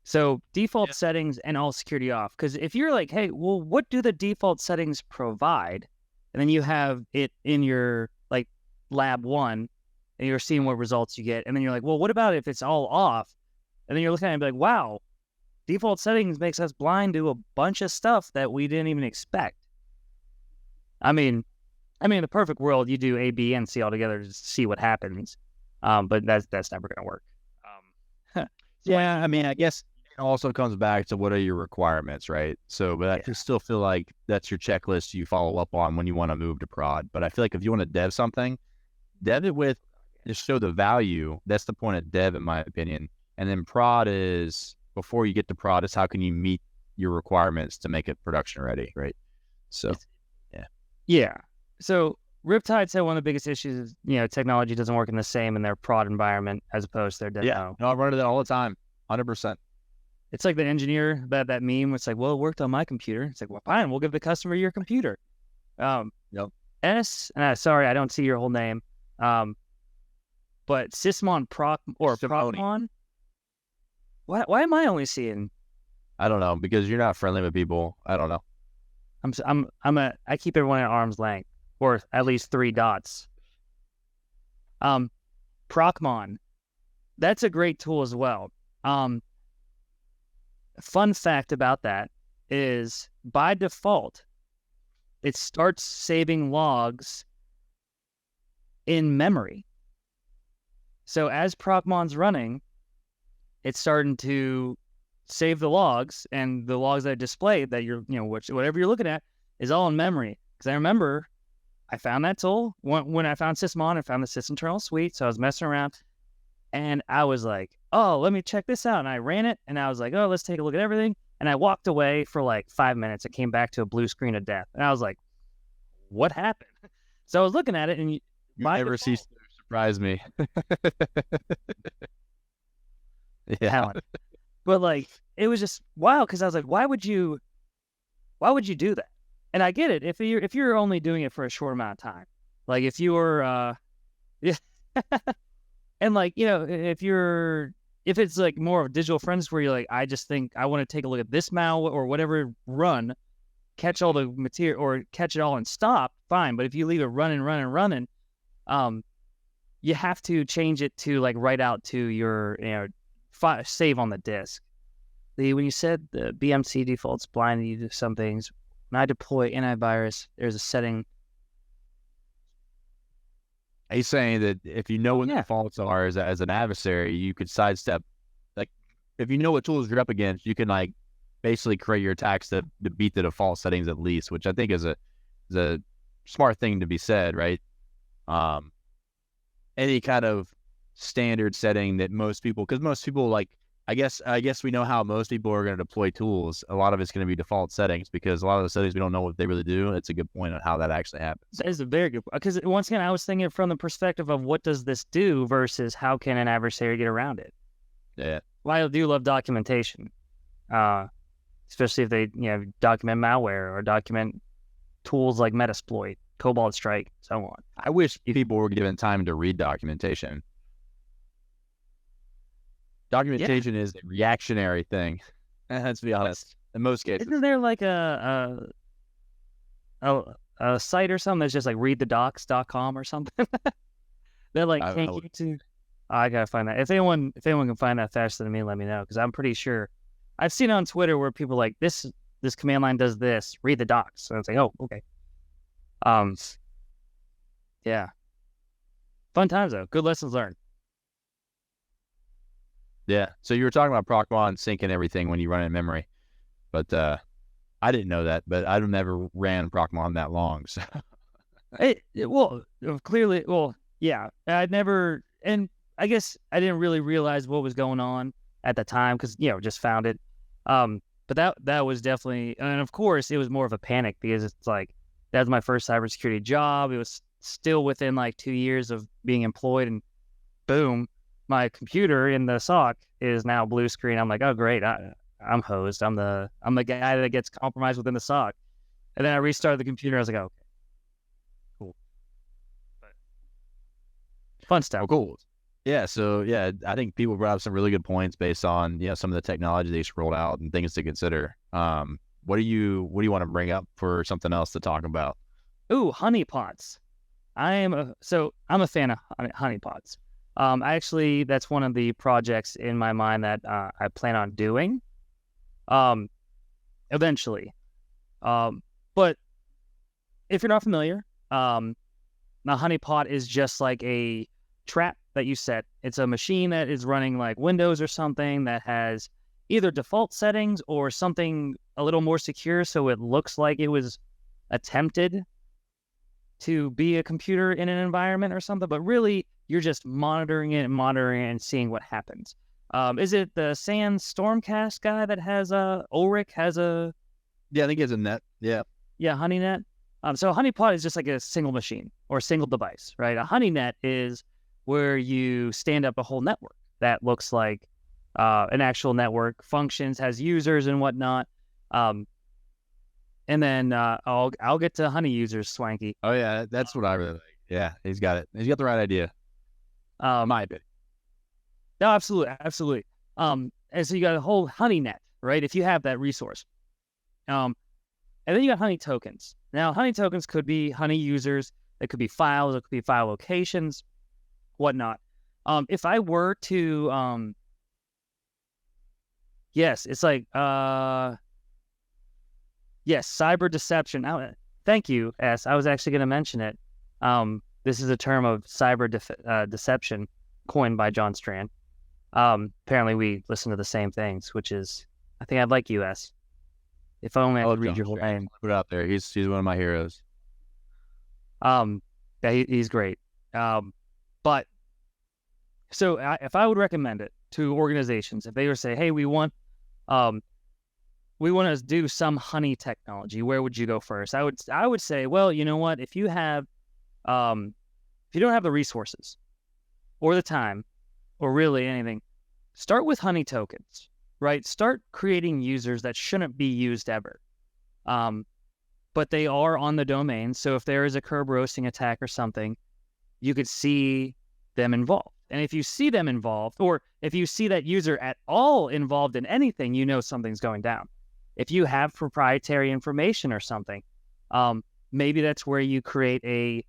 So default settings and all security off. Because if you're like, hey, well, what do the default settings provide? And then you have it in your like lab one, and you're seeing what results you get. And then you're like, well, what about if it's all off? And then you're looking at it and be like, wow, default settings makes us blind to a bunch of stuff that we didn't even expect. I mean, in the perfect world, you do A, B, and C all together to see what happens. But that's never going to work. Yeah, I guess it also comes back to what are your requirements, right? So, but I still feel like that's your checklist you follow up on when you want to move to prod. But I feel like if you want to dev something, dev it with, just show the value. That's the point of dev, in my opinion. And then prod is, before you get to prod, is how can you meet your requirements to make it production ready, right? So, yeah. So Riptide said one of the biggest issues is, technology doesn't work in the same in their prod environment as opposed to their demo. Yeah, no, I run into that all the time, 100%. It's like the engineer, that meme, it's like, well, it worked on my computer. It's like, well, fine, we'll give the customer your computer. Yep. Sorry, I don't see your whole name. But Sysmon Procmon, Why am I only seeing? I don't know, because you're not friendly with people. I don't know. I keep everyone at arm's length, or at least 3 dots. Procmon, that's a great tool as well. Fun fact about that is, by default, it starts saving logs in memory. So as Procmon's running, it's starting to save the logs, and the logs that are displayed that whatever you're looking at is all in memory. Because I remember I found that tool when I found Sysmon. I found the sysinternal suite, so I was messing around, and I was like, oh, let me check this out. And I ran it, and I was like, oh, let's take a look at everything. And I walked away for like 5 minutes. It came back to a blue screen of death. And I was like, what happened? So I was looking at it, and you never cease to surprise me. Yeah. Talent. But like, it was just wow, because I was like, why would you do that? And I get it if you're only doing it for a short amount of time. Like if you were yeah. And like, if it's like more of digital forensics where you're like, I just think I want to take a look at this malware or whatever run, catch all the material or catch it all and stop, fine. But if you leave it running, you have to change it to like write out to your save on the disk. When you said the BMC defaults blinded you to some things, when I deploy antivirus, there's a setting. He's saying that if you know what the defaults are as an adversary, you could sidestep. Like, if you know what tools you're up against, you can like basically create your attacks to beat the default settings at least, which I think is a smart thing to be said, right? Any kind of standard setting that most people like, I guess we know how most people are going to deploy tools. A lot of it's going to be default settings because a lot of the settings we don't know what they really do. It's a good point on how that actually happens. That is a very good point. Because once again, I was thinking from the perspective of what does this do versus how can an adversary get around it. Yeah. Well, I do love documentation, especially if they document malware or document tools like Metasploit, Cobalt Strike, so on. I wish people were given time to read documentation. Documentation is a reactionary thing. Let's be honest. In most cases, isn't there like a site or something that's just like readthedocs.com or something? That like can't get to. I gotta find that. If anyone can find that faster than me, let me know, because I'm pretty sure I've seen it on Twitter where people are like this command line does this. Read the docs. So it's like, oh, okay. Yeah. Fun times though. Good lessons learned. Yeah. So you were talking about Procmon syncing everything when you run it in memory, but I didn't know that. But I've never ran Procmon that long. So clearly, yeah. I'd never, and I guess I didn't really realize what was going on at the time because just found it. But that was definitely, and of course, it was more of a panic because it's like that was my first cybersecurity job. It was still within like 2 years of being employed, and boom. My computer in the SOC is now blue screen. I'm like, oh great, I'm hosed. I'm the guy that gets compromised within the SOC. And then I restarted the computer. I was like, oh, okay, cool. But fun stuff. Oh, cool. Yeah. So yeah, I think people brought up some really good points based on some of the technology they rolled out and things to consider. What do you want to bring up for something else to talk about? Ooh, honeypots. I'm a fan of honeypots. Actually, that's one of the projects in my mind that I plan on doing eventually. But if you're not familiar, a honeypot is just like a trap that you set. It's a machine that is running like Windows or something that has either default settings or something a little more secure so it looks like it was attempted to be a computer in an environment or something, but really you're just monitoring it and seeing what happens. Is it the SANS Stormcast guy that has Ulrich has a? Yeah, I think it's a net. Yeah. Yeah, HoneyNet. So a honeypot is just like a single machine or a single device, right? A HoneyNet is where you stand up a whole network that looks like an actual network, functions, has users and whatnot. And then I'll get to honey users, Swanky. Oh yeah, that's what I really like. Yeah, he's got it. He's got the right idea. My opinion. No, absolutely. and so you got a whole honey net, right? If you have that resource. And then you got honey tokens. Now, honey tokens could be honey users. It could be files. It could be file locations, whatnot. If I were to, yes, it's like, yes, cyber deception. Thank you, S. I was actually going to mention it. This is a term of cyber deception coined by John Strand. Apparently we listen to the same things, which is, I think I'd like you, S. If only I could read your whole name. Put it out there. He's one of my heroes. Yeah, he's great. But so if I would recommend it to organizations, if they were to say, hey, we want to do some honey technology, where would you go first? I would say, well, you know what? If you have, if you don't have the resources or the time or really anything, start with honey tokens, right? Start creating users that shouldn't be used ever. But they are on the domain. So if there is a curb roasting attack or something, you could see them involved. And if you see them involved, or if you see that user at all involved in anything, you know something's going down. If you have proprietary information or something, maybe that's where you create a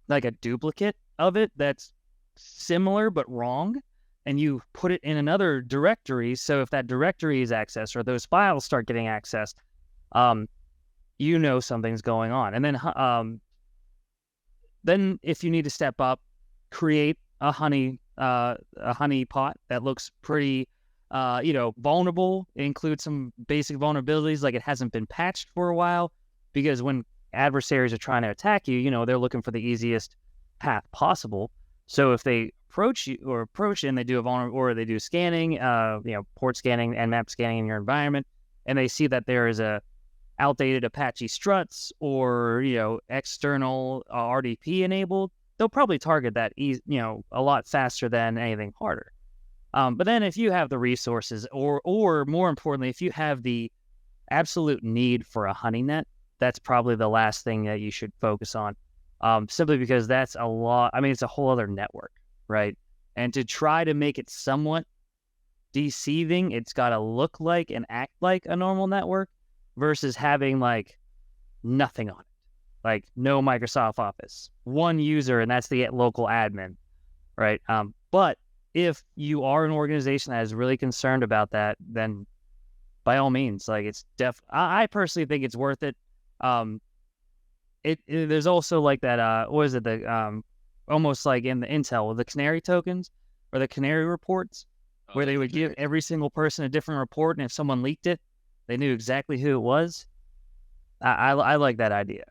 like a duplicate of it that's similar but wrong, and you put it in another directory. So if that directory is accessed or those files start getting accessed, you know something's going on. And then if you need to step up, create a honey pot that looks pretty vulnerable. It includes some basic vulnerabilities, like it hasn't been patched for a while, because when adversaries are trying to attack you, they're looking for the easiest path possible. So if they approach and they do a vulnerable, or they do scanning, port scanning and map scanning in your environment, and they see that there is a outdated Apache struts or external RDP enabled, they'll probably target that a lot faster than anything harder. But then if you have the resources, or more importantly, if you have the absolute need for a honey net, that's probably the last thing that you should focus on. Simply because that's a lot. I mean, it's a whole other network, right? And to try to make it somewhat deceiving, it's got to look like and act like a normal network versus having like nothing on it, like no Microsoft Office, one user, and that's the local admin, right? But if you are an organization that is really concerned about that, then by all means, like it's I personally think it's worth it. There's also like that, what is it? The almost like in the Intel, the canary tokens or the canary reports, where they would give every single person a different report, and if someone leaked it, they knew exactly who it was. I like that idea.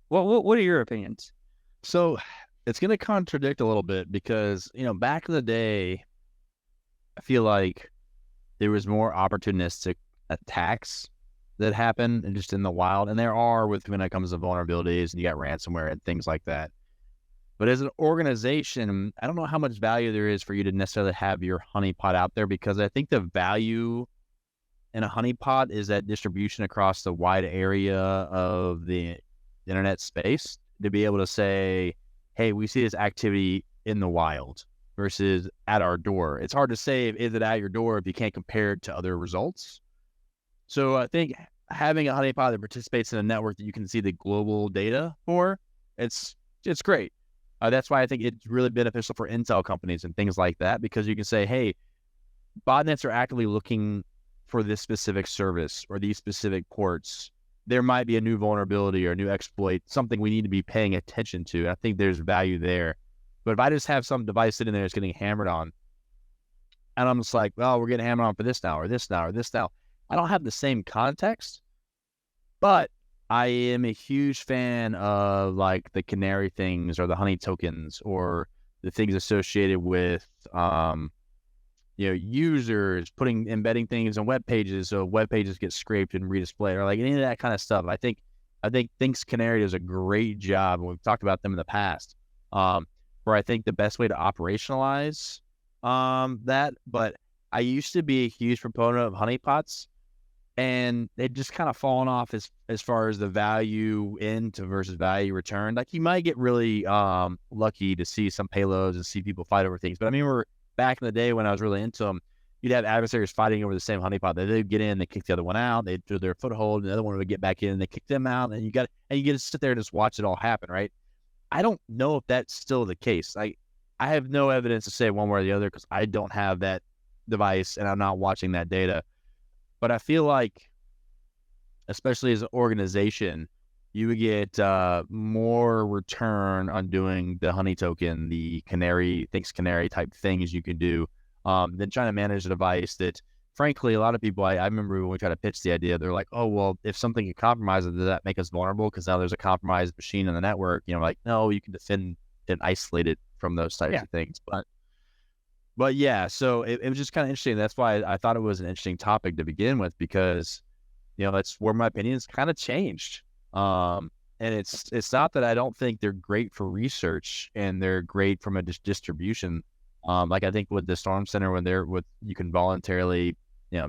What are your opinions? So it's going to contradict a little bit because, back in the day, I feel like there was more opportunistic attacks that happen and just in the wild. And there are when it comes to vulnerabilities, and you got ransomware and things like that. But as an organization, I don't know how much value there is for you to necessarily have your honeypot out there, because I think the value in a honeypot is that distribution across the wide area of the internet space, to be able to say, hey, we see this activity in the wild versus at our door. It's hard to say, is it at your door if you can't compare it to other results. So I think having a honeypot that participates in a network that you can see the global data for, it's great. That's why I think it's really beneficial for intel companies and things like that, because you can say, hey, botnets are actively looking for this specific service or these specific ports. There might be a new vulnerability or a new exploit, something we need to be paying attention to. I think there's value there. But if I just have some device sitting there that's getting hammered on, and I'm just like, well, we're getting hammered on for this now, or this now, or this now, I don't have the same context. But I am a huge fan of like the canary things or the honey tokens or the things associated with users embedding things on web pages, so web pages get scraped and redisplayed, or like any of that kind of stuff. I think Things Canary does a great job, and we've talked about them in the past. Where I think the best way to operationalize that, but I used to be a huge proponent of honeypots, and they've just kind of fallen off as far as the value into versus value return. Like you might get really lucky to see some payloads and see people fight over things, but I mean, back in the day when I was really into them, you'd have adversaries fighting over the same honeypot. They'd get in, they kick the other one out, they'd do their foothold, and the other one would get back in, and they kick them out, and you get to sit there and just watch it all happen, right? I don't know if that's still the case. I have no evidence to say one way or the other because I don't have that device and I'm not watching that data. But I feel like, especially as an organization, you would get more return on doing the honey token, the canary, thanks canary type things you can do than trying to manage a device that, frankly, a lot of people, I remember when we tried to pitch the idea, they're like, oh, well, if something can compromise it, does that make us vulnerable? Because now there's a compromised machine in the network. Like, no, you can defend and isolate it from those types of things. But yeah, so it was just kind of interesting. That's why I thought it was an interesting topic to begin with, because, that's where my opinions kind of changed. And it's not that I don't think they're great for research and they're great from a distribution. Like I think with the Storm Center, you can voluntarily,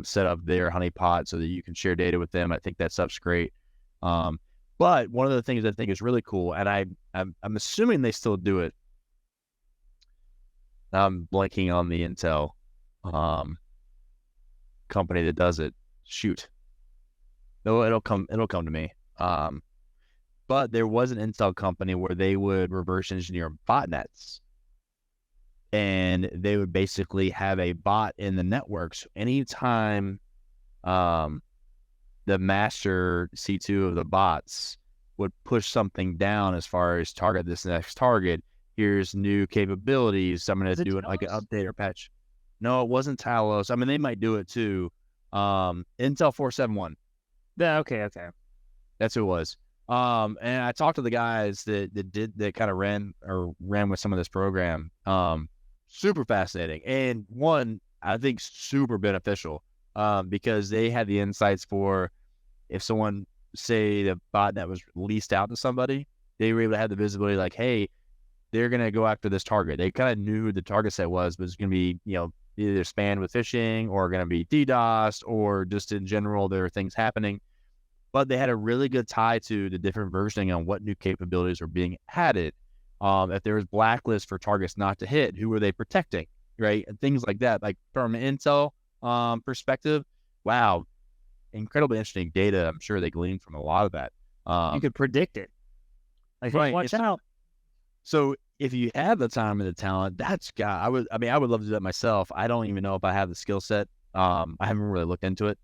set up their honeypot so that you can share data with them. I think that stuff's great. But one of the things I think is really cool, and I'm assuming they still do it. I'm blanking on the Intel company that does it. Shoot. No, it'll come to me. But there was an Intel company where they would reverse engineer botnets. And they would basically have a bot in the network. So anytime the master C2 of the bots would push something down as far as target this next target, here's new capabilities. I'm going to do like an update or patch. No, it wasn't Talos. I mean, they might do it too. Intel 471. Yeah, okay. That's who it was. And I talked to the guys that kind of ran with some of this program. Super fascinating. And one, I think super beneficial, because they had the insights for if someone, say the botnet was leased out to somebody, they were able to have the visibility like, hey, they're going to go after this target. They kind of knew who the target set was, but it's going to be, either spammed with phishing or going to be DDoSed, or just in general, there are things happening. But they had a really good tie to the different versioning on what new capabilities are being added. If there was blacklist for targets not to hit, who were they protecting, right? And things like that. Like from an Intel perspective, wow, incredibly interesting data. I'm sure they gleaned from a lot of that. You could predict it. Like, right. Hey, watch out. So if you have the time and the talent, I would love to do that myself. I don't even know if I have the skill set. I haven't really looked into it,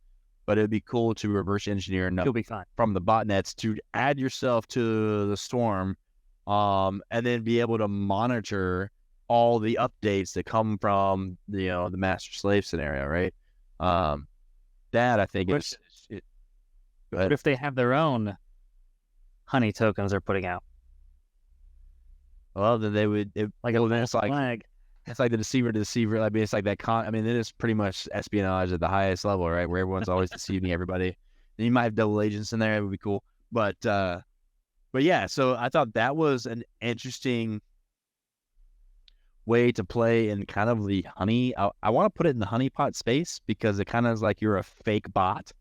but it'd be cool to reverse engineer enough from the botnets to add yourself to the storm. And then be able to monitor all the updates that come from the master slave scenario, right? That I think is. What if they have their own honey tokens they're putting out? Well, then they would it's like the deceiver to deceiver. I mean, it's like that. It is pretty much espionage at the highest level, right? Where everyone's always deceiving everybody. And you might have double agents in there. It would be cool, but yeah, so I thought that was an interesting way to play in kind of the honey. I want to put it in the honeypot space because it kind of is like you're a fake bot,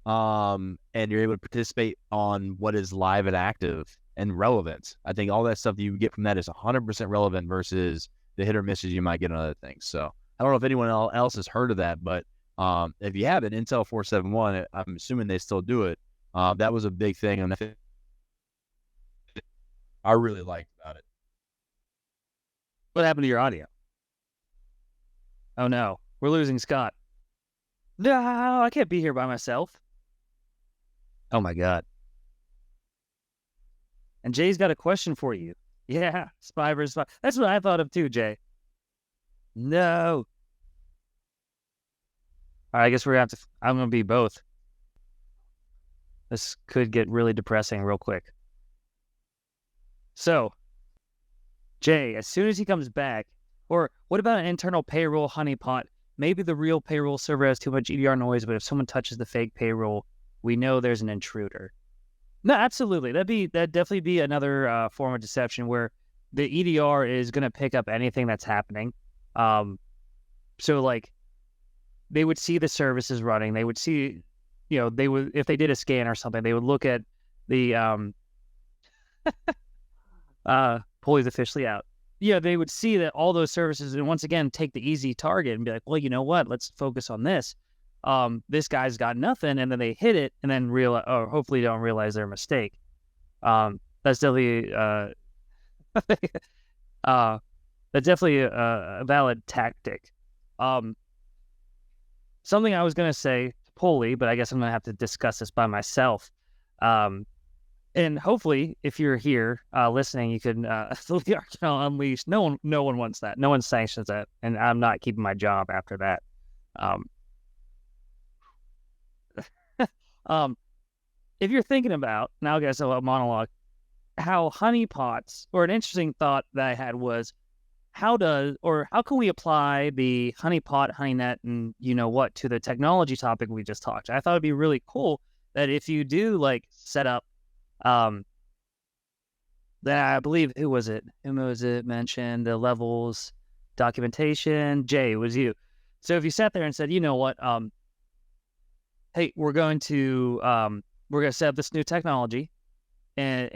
and you're able to participate on what is live and active and relevant. I think all that stuff that you get from that is 100% relevant versus the hit or misses you might get on other things. So I don't know if anyone else has heard of that, but if you have an Intel 471, I'm assuming they still do it. That was a big thing, and I really liked about it. What happened to your audio? Oh no, we're losing Scott. No, I can't be here by myself. Oh my God. And Jay's got a question for you. Yeah, spy versus spy. That's what I thought of too, Jay. No. All right, I guess I'm going to be both. This could get really depressing real quick. So, Jay, as soon as he comes back, or what about an internal payroll honeypot? Maybe the real payroll server has too much EDR noise, but if someone touches the fake payroll, we know there's an intruder. No, absolutely. That'd definitely be another form of deception where the EDR is going to pick up anything that's happening. So like they would see the services running. They would see, they would, if they did a scan or something, they would look at the, Pulley's officially out. they would see that all those services, and once again, take the easy target and be like, well, you know what? Let's focus on this. This guy's got nothing, and then they hit it, and then realize, or hopefully don't realize their mistake. That's definitely that's definitely a valid tactic. Something I was going to say to Polly, but I guess I'm going to have to discuss this by myself. And hopefully, if you're here listening, you can the Arcanal Unleashed. No one wants that. No one sanctions that, and I'm not keeping my job after that. If you're thinking about, now I guess a monologue, how honeypots, or an interesting thought that I had was, how can we apply the honeypot, honeynet, and you know what to the technology topic we just talked? I thought it'd be really cool that if you do like set up, then I believe who was it mentioned the levels documentation. Jay, it was you. So if you sat there and said, you know what, hey, we're going to set up this new technology, and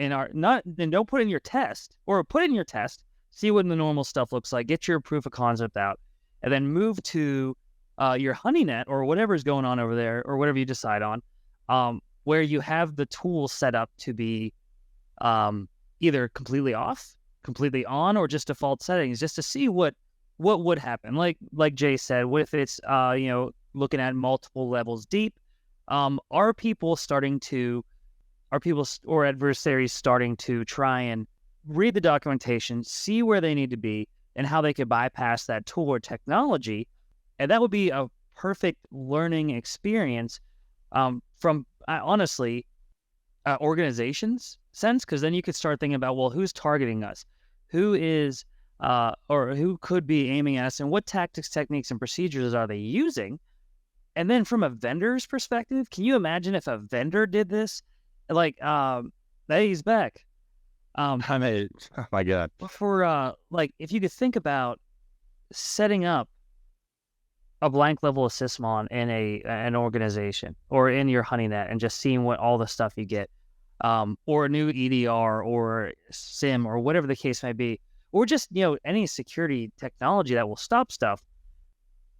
don't put in your test, or put in your test. See what the normal stuff looks like. Get your proof of concept out, and then move to your honeynet or whatever's going on over there, or whatever you decide on, where you have the tools set up to be either completely off, completely on, or just default settings, just to see what would happen. Like Jay said, what if it's looking at multiple levels deep? Are people or adversaries starting to try and read the documentation, see where they need to be, and how they could bypass that tool or technology? And that would be a perfect learning experience from, honestly, organizations sense, because then you could start thinking about, well, who's targeting us? Who is, or who could be aiming at us, and what tactics, techniques, and procedures are they using? And then from a vendor's perspective, can you imagine if a vendor did this? Like, hey, he's back. Oh my God. For if you could think about setting up a blank level of Sysmon in an organization or in your honeynet, and just seeing what all the stuff you get, or a new EDR or SIM or whatever the case may be, or just any security technology that will stop stuff.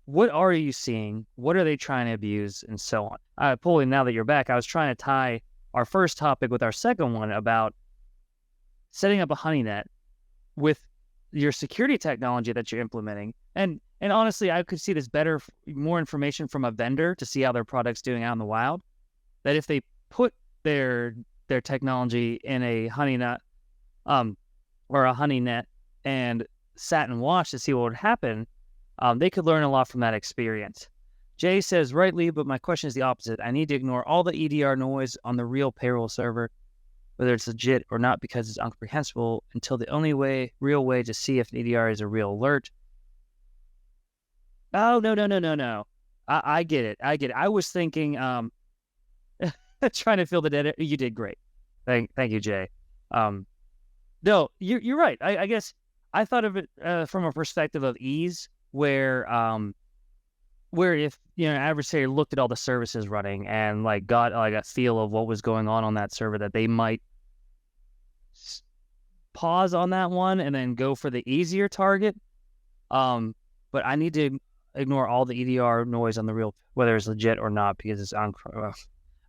What are you seeing? What are they trying to abuse, and so on? Polly, now that you're back, I was trying to tie our first topic with our second one about setting up a honeynet with your security technology that you're implementing. And honestly, I could see this better, more information from a vendor to see how their product's doing out in the wild. That if they put their technology in a honeynet, or a honeynet, and sat and watched to see what would happen, they could learn a lot from that experience. Jay says, rightly, but my question is the opposite. I need to ignore all the EDR noise on the real payroll server, whether it's legit or not, because it's incomprehensible, until the only real way to see if an EDR is a real alert. Oh, no. I get it. I was thinking, trying to fill the dead. You did great. Thank you, Jay. No, you're right. I guess I thought of it from a perspective of ease, where if adversary looked at all the services running and got a feel of what was going on that server, that they might pause on that one and then go for the easier target. But I need to ignore all the EDR noise on the real, whether it's legit or not, because it's on.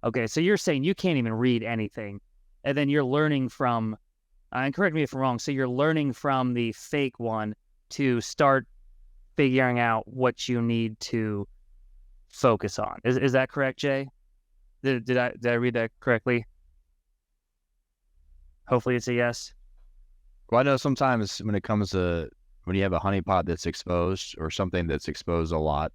Okay, so you're saying you can't even read anything, and then you're learning from, and correct me if I'm wrong, so you're learning from the fake one to start figuring out what you need to focus on. Is that correct, Jay? Did I read that correctly? Hopefully it's a yes. Well, I know sometimes when it comes to when you have a honeypot that's exposed, or something that's exposed a lot,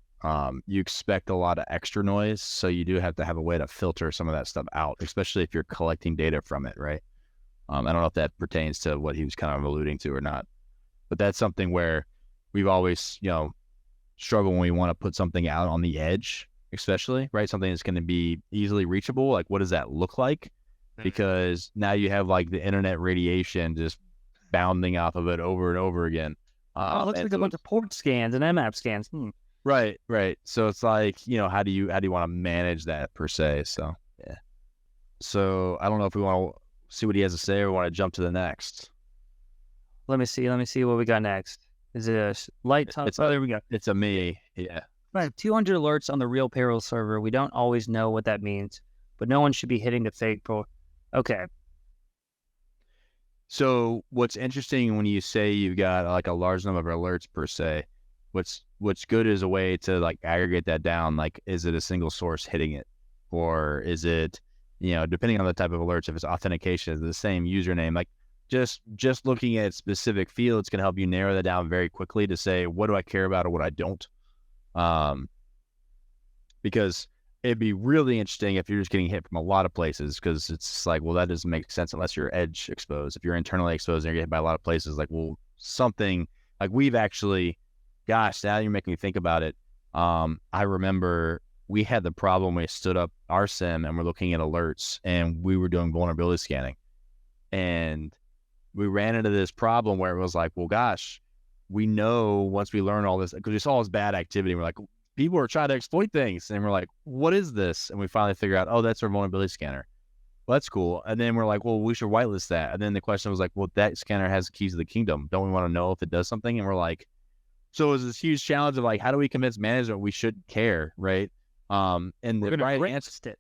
you expect a lot of extra noise. So you do have to have a way to filter some of that stuff out, especially if you're collecting data from it, right? I don't know if that pertains to what he was kind of alluding to or not, but that's something where we've always, struggle when we want to put something out on the edge, especially, right? Something that's going to be easily reachable. Like, what does that look like? Because now you have the internet radiation just bounding off of it over and over again. It looks like a bunch of port scans and Mmap scans. Right. So it's how do you want to manage that per se? So yeah. So I don't know if we want to see what he has to say, or want to jump to the next. Let me see what we got next. Is it a light top? It's Oh, there we go. It's a me. Yeah. I have 200 alerts on the real payroll server. We don't always know what that means, but no one should be hitting the fake pro. Okay. So what's interesting when you say you've got like a large number of alerts per se, what's good is a way to like aggregate that down. Like, is it a single source hitting it, or is it, depending on the type of alerts, if it's authentication, is it the same username? Like, just looking at specific fields can help you narrow that down very quickly to say, what do I care about or what I don't. Because it'd be really interesting if you're just getting hit from a lot of places, because it's like, well, that doesn't make sense unless you're edge exposed. If you're internally exposed and you're getting hit by a lot of places, like, well, something like we've actually, gosh, now you're making me think about it. I remember we had the problem, we stood up our SIM and we're looking at alerts and we were doing vulnerability scanning. And we ran into this problem where it was like, well, gosh, we know once we learn all this, because we saw this bad activity, we're like, people are trying to exploit things. And we're like, what is this? And we finally figure out, oh, that's our vulnerability scanner. Well, that's cool. And then we're like, well, we should whitelist that. And then the question was like, well, that scanner has the keys to the kingdom. Don't we want to know if it does something? And we're like, so it was this huge challenge of like, how do we convince management we should care, right? And the right answer,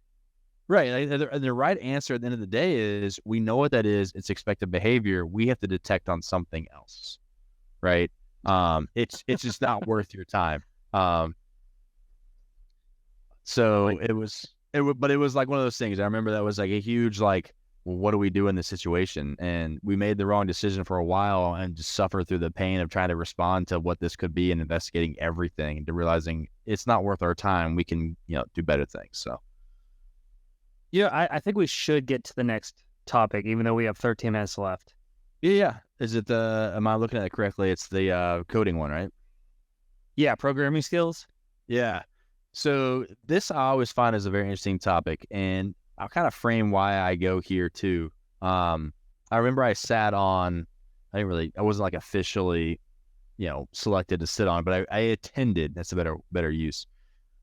right? And the right answer at the end of the day is, we know what that is. It's expected behavior. We have to detect on something else, right? It's just not worth your time. So but it was like one of those things. I remember that was like a huge, like, well, what do we do in this situation? And we made the wrong decision for a while and just suffered through the pain of trying to respond to what this could be and investigating everything and to realizing it's not worth our time. We can, do better things. So. Yeah, I think we should get to the next topic, even though we have 13 minutes left. Yeah. Is it am I looking at it correctly? It's the coding one, right? Yeah. Programming skills. Yeah. So this I always find is a very interesting topic, and I'll kind of frame why I go here too. I remember I sat on, I wasn't like officially, selected to sit on, but I attended. That's a better use.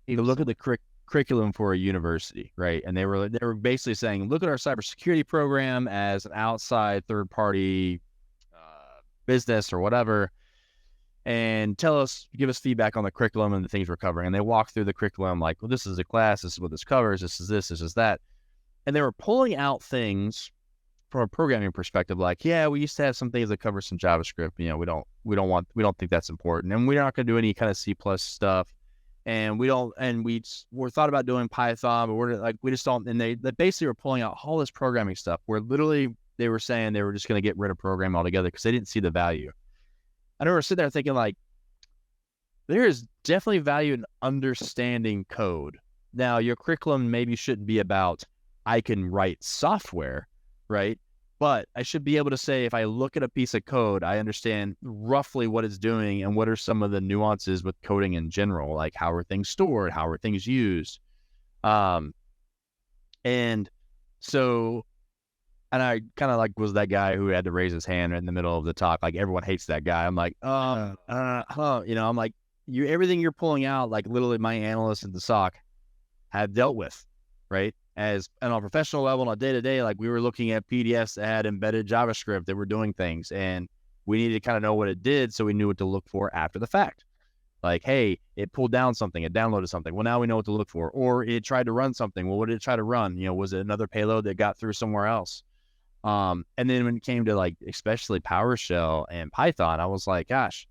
You look at the curriculum for a university, right? And they were basically saying, look at our cybersecurity program as an outside third party business or whatever, and give us feedback on the curriculum and the things we're covering. And they walk through the curriculum like, well, this is a class, this is what this covers, this is that. And they were pulling out things from a programming perspective, like, yeah, we used to have some things that cover some JavaScript. We don't think that's important. And we're not going to do any kind of C+ stuff. And we're thought about doing Python, but we just don't. And they basically were pulling out all this programming stuff where literally they were saying they were just going to get rid of programming altogether because they didn't see the value. I remember sitting there thinking, like, there is definitely value in understanding code. Now, your curriculum maybe shouldn't be about, I can write software, right? But I should be able to say, if I look at a piece of code, I understand roughly what it's doing and what are some of the nuances with coding in general, like how are things stored, how are things used. And I kind of like was that guy who had to raise his hand in the middle of the talk. Like, everyone hates that guy. I'm like, I'm like, everything you're pulling out, like literally my analysts at the SOC have dealt with, right? And on a professional level, on a day-to-day, like we were looking at PDFs that had embedded JavaScript that were doing things, and we needed to kind of know what it did so we knew what to look for after the fact. Like, hey, it pulled down something, it downloaded something. Well, now we know what to look for. Or it tried to run something. Well, what did it try to run? Was it another payload that got through somewhere else? And then when it came to like, especially PowerShell and Python, I was like, gosh.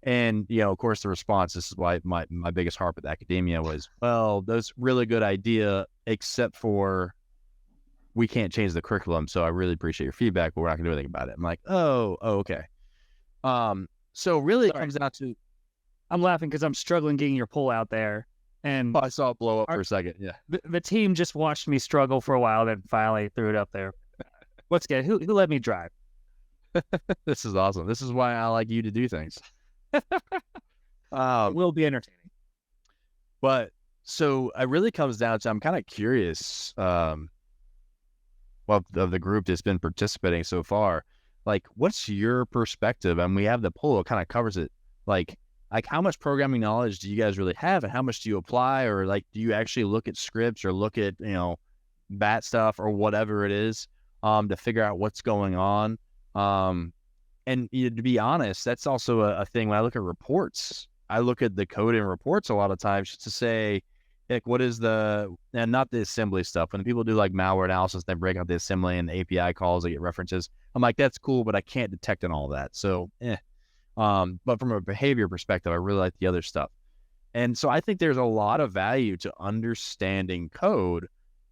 And, of course, the response, this is why my biggest harp with academia was, well, that's really good idea, except for we can't change the curriculum. So I really appreciate your feedback, but we're not going to do anything about it. I'm like, oh, okay. So really it comes down to, I'm laughing because I'm struggling getting your pull out there. And I saw it blow up for a second. Yeah. The team just watched me struggle for a while, then finally threw it up there. What's good? Who let me drive? This is awesome. This is why I like you to do things. Will be entertaining. But so it really comes down to, I'm kind of curious, of the group that's been participating so far, like, what's your perspective? And we have the poll, it kind of covers it. Like how much programming knowledge do you guys really have, and how much do you apply? Or like, do you actually look at scripts or look at, bat stuff or whatever it is, to figure out what's going on? And to be honest, that's also a thing when I look at reports. I look at the code in reports a lot of times just to say, like, what is and not the assembly stuff. When people do like malware analysis, they break out the assembly and the API calls, they get references. I'm like, that's cool, but I can't detect on all that. So, but from a behavior perspective, I really like the other stuff. And so I think there's a lot of value to understanding code,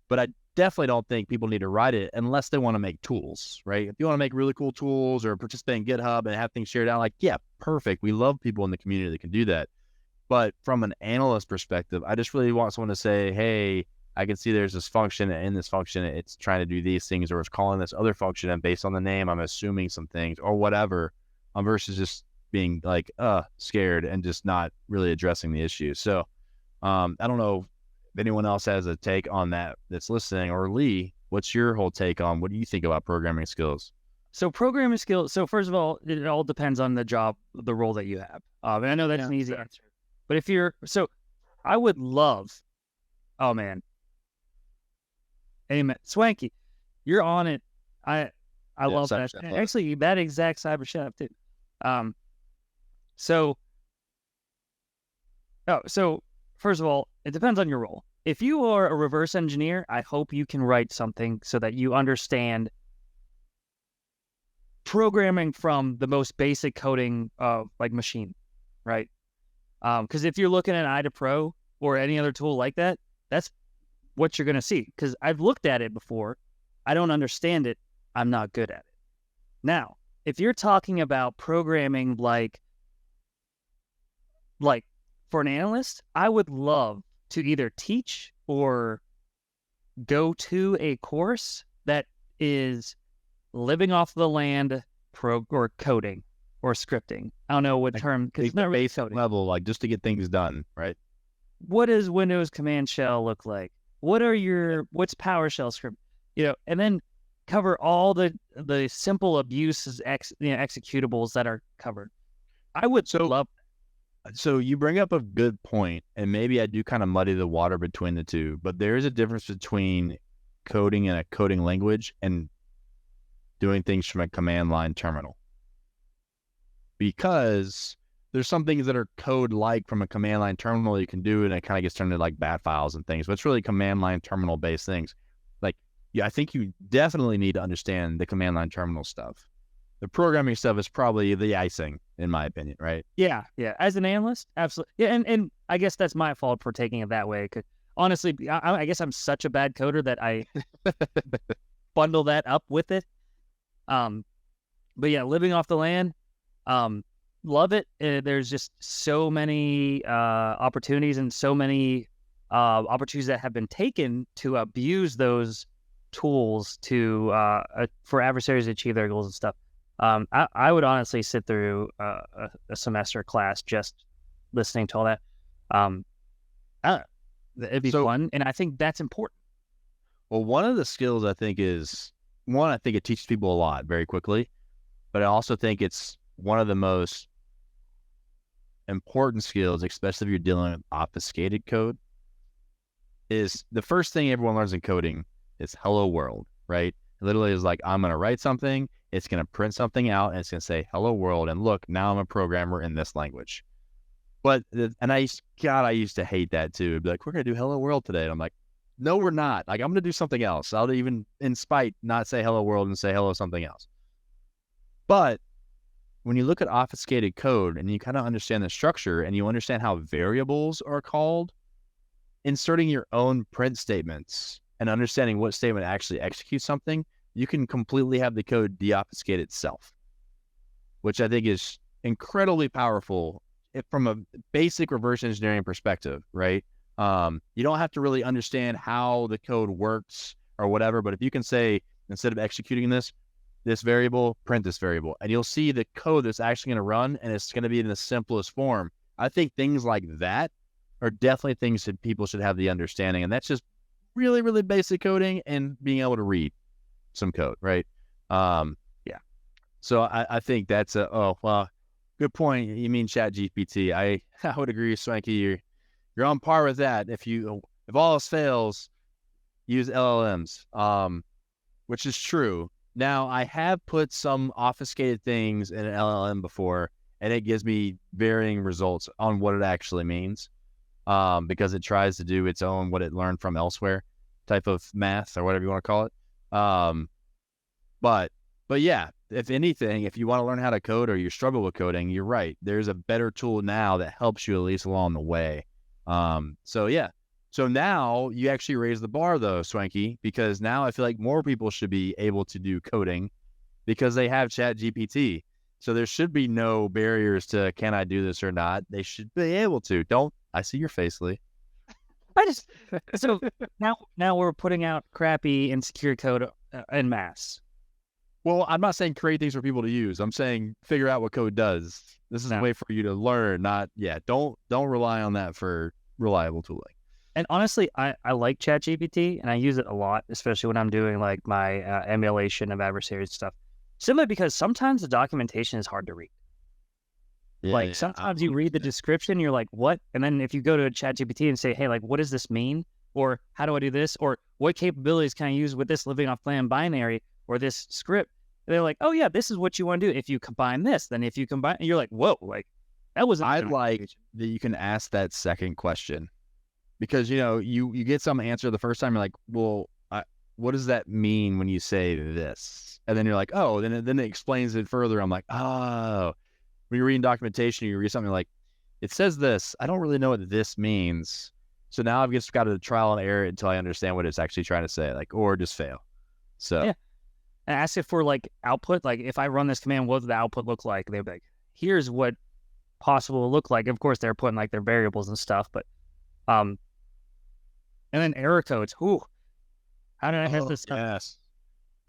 but I definitely don't think people need to write it unless they want to make tools, right? If you want to make really cool tools or participate in GitHub and have things shared out, like, yeah, perfect. We love people in the community that can do that. But from an analyst perspective, I just really want someone to say, hey, I can see there's this function, and in this function, it's trying to do these things, or it's calling this other function, and based on the name, I'm assuming some things or whatever, versus just being like, scared and just not really addressing the issue. So I don't know if anyone else has a take on that that's listening, or Lee, what's your whole take on what do you think about programming skills? So programming skills. So first of all, it all depends on the role that you have. And I know that's an easy answer. But if I would love, oh man, amen, Swanky, you're on it. I love that. Actually, that exact cyber chef too. So first of all, it depends on your role. If you are a reverse engineer, I hope you can write something so that you understand programming from the most basic coding of like machine, right? Because if you're looking at IDA Pro or any other tool like that, that's what you're going to see. Because I've looked at it before. I don't understand it. I'm not good at it. Now, if you're talking about programming like for an analyst, I would love to either teach or go to a course that is living off the land or coding or scripting. I don't know what term, because it's not really coding. Level, like just to get things done, right? What does Windows Command Shell look like? What's PowerShell script? And then cover all the simple abuses, executables that are covered. I would love. So you bring up a good point, and maybe I do kind of muddy the water between the two, but there is a difference between coding in a coding language and doing things from a command line terminal. Because there's some things that are code-like from a command line terminal you can do, and it kind of gets turned into like bat files and things, but it's really command line terminal-based things. Like, yeah, I think you definitely need to understand the command line terminal stuff. The programming stuff is probably the icing, in my opinion, right? Yeah. As an analyst, absolutely. Yeah, and I guess that's my fault for taking it that way. Because honestly, I guess I'm such a bad coder that I bundle that up with it. But yeah, living off the land, love it. There's just so many opportunities and so many opportunities that have been taken to abuse those tools for adversaries to achieve their goals and stuff. I would honestly sit through a semester class just listening to all that. It'd be fun, and I think that's important. Well, one of the skills I think is, I think it teaches people a lot very quickly, but I also think it's one of the most important skills, especially if you're dealing with obfuscated code, is the first thing everyone learns in coding is hello world, right? It literally is like, I'm going to write something, it's going to print something out, and it's going to say hello world, and look, now I'm a programmer in this language. I used to hate that too. It'd be like, we're going to do hello world today. And I'm like, no, we're not. Like, I'm going to do something else. I'll even, in spite, not say hello world and say hello something else. But when you look at obfuscated code and you kind of understand the structure and you understand how variables are called, inserting your own print statements and understanding what statement actually executes something, you can completely have the code deobfuscate itself, which I think is incredibly powerful from a basic reverse engineering perspective, right? You don't have to really understand how the code works or whatever, but if you can say, instead of executing this variable, print this variable, and you'll see the code that's actually going to run, and it's going to be in the simplest form. I think things like that are definitely things that people should have the understanding, and that's just really, really basic coding and being able to read some code, right? Yeah. So I think that's good point. You mean ChatGPT. I would agree with Swanky. You're on par with that. If all else fails, use LLMs, which is true. Now, I have put some obfuscated things in an LLM before, and it gives me varying results on what it actually means, because it tries to do its own what it learned from elsewhere type of math or whatever you want to call it. Um, but yeah, if anything, if you want to learn how to code or you struggle with coding, you're right. There's a better tool now that helps you at least along the way. So yeah. So now you actually raise the bar though, Swanky, because now I feel like more people should be able to do coding because they have Chat GPT. So there should be no barriers to can I do this or not. They should be able to. Don't I see your face, Lee? I just so now we're putting out crappy insecure code en masse. Well, I'm not saying create things for people to use. I'm saying figure out what code does. This is a way for you to learn, not don't rely on that for reliable tooling. And honestly, I like ChatGPT and I use it a lot, especially when I'm doing like my emulation of adversary stuff. Simply because sometimes the documentation is hard to read. Like sometimes you read the description, you're like, what? And then if you go to a ChatGPT and say, hey, like, what does this mean? Or how do I do this? Or what capabilities can I use with this living off plan binary or this script? And they're like, oh yeah, this is what you want to do. If you combine this, then if you combine, and you're like, whoa, like that was. I like that you can ask that second question because you get some answer the first time. You're like, well, what does that mean when you say this? And then you're like, oh, then it explains it further. I'm like, oh. When you're reading documentation, you read something like, it says this. I don't really know what this means. So now I've just got to trial and error until I understand what it's actually trying to say, like, or just fail. So yeah. And ask it for like output. Like if I run this command, what does the output look like? They'd be like, here's what possible will look like. Of course, they're putting like their variables and stuff, but and then error codes. Ooh, how did I have this? Yes.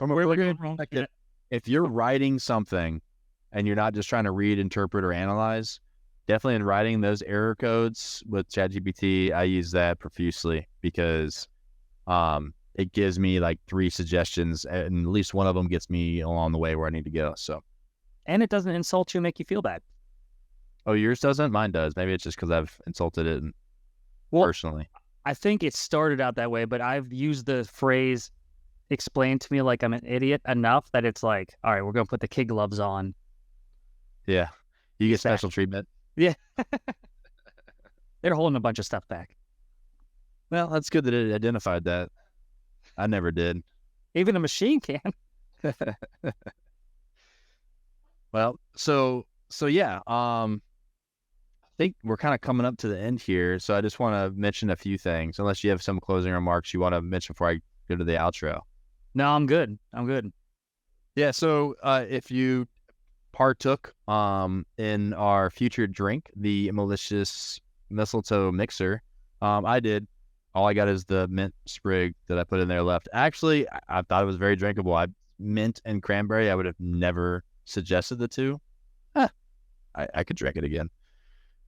From a really good perspective, if you're writing something and you're not just trying to read, interpret, or analyze, definitely in writing those error codes with ChatGPT, I use that profusely because it gives me like 3 suggestions, and at least one of them gets me along the way where I need to go. So, and it doesn't insult you, make you feel bad. Oh, yours doesn't? Mine does. Maybe it's just because I've insulted it personally. I think it started out that way, but I've used the phrase explained to me like I'm an idiot enough that it's like, all right, we're going to put the kid gloves on. Yeah. You get special treatment. Yeah. They're holding a bunch of stuff back. Well, that's good that it identified that. I never did. Even a machine can. Well, so yeah. I think we're kind of coming up to the end here. So I just want to mention a few things, unless you have some closing remarks you want to mention before I go to the outro. No, I'm good. Yeah. So if you partook in our future drink, the Malicious Mistletoe Mixer, I did. All I got is the mint sprig that I put in there left. Actually, I thought it was very drinkable. Mint and cranberry, I would have never suggested the two. I could drink it again.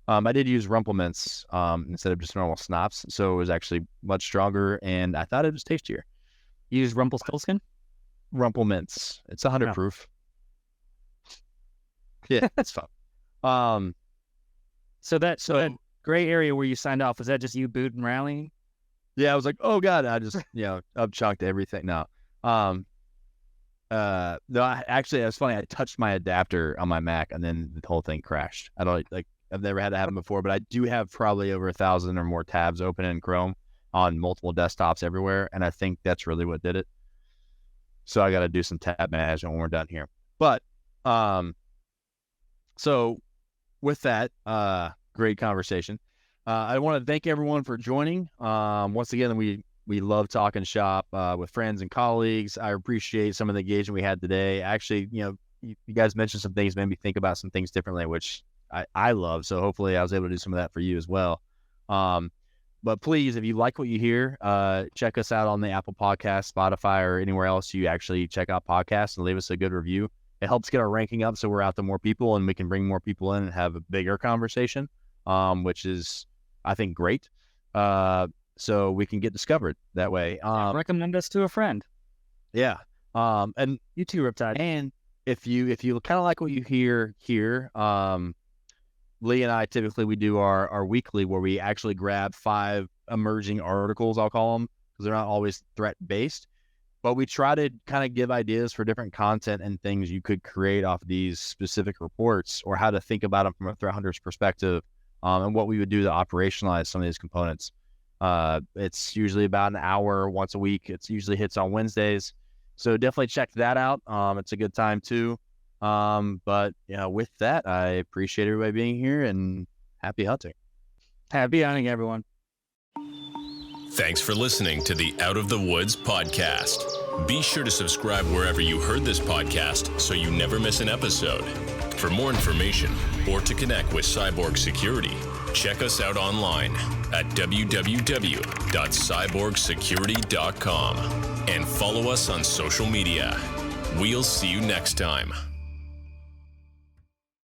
I did use Rumplemints instead of just normal Snops, so it was actually much stronger, and I thought it was tastier. You use Rumpelstiltskin? Rumplemints. It's 100 proof. Yeah, that's fun. So that gray area where you signed off, was that just you booting and rallying? Yeah, I was like, oh god, I just up chunked everything. No, actually, it was funny. I touched my adapter on my Mac, and then the whole thing crashed. I've never had that happen before, but I do have probably over 1,000 or more tabs open in Chrome on multiple desktops everywhere, and I think that's really what did it. So I got to do some tab management when we're done here. But so with that, great conversation. I want to thank everyone for joining. Once again, we love talking shop with friends and colleagues. I appreciate some of the engagement we had today. Actually, you guys mentioned some things, made me think about some things differently, which I love. So hopefully I was able to do some of that for you as well. But please, if you like what you hear, check us out on the Apple Podcast, Spotify, or anywhere else you actually check out podcasts, and leave us a good review. It helps get our ranking up so we're out to more people and we can bring more people in and have a bigger conversation, which is, I think, great. So we can get discovered that way. Recommend us to a friend. Yeah. And you too, Riptide. And if you kind of like what you hear here, Lee and I typically we do our weekly where we actually grab 5 emerging articles, I'll call them, because they're not always threat based, But we try to kind of give ideas for different content and things you could create off these specific reports, or how to think about them from a threat hunter's perspective, and what we would do to operationalize some of these components. It's usually about an hour once a week. It's usually hits on Wednesdays. So definitely check that out. It's a good time too. But with that, I appreciate everybody being here, and happy hunting. Happy hunting, everyone. Thanks for listening to the Out of the Woods podcast. Be sure to subscribe wherever you heard this podcast so you never miss an episode. For more information or to connect with Cyborg Security, check us out online at www.cyborgsecurity.com and follow us on social media. We'll see you next time.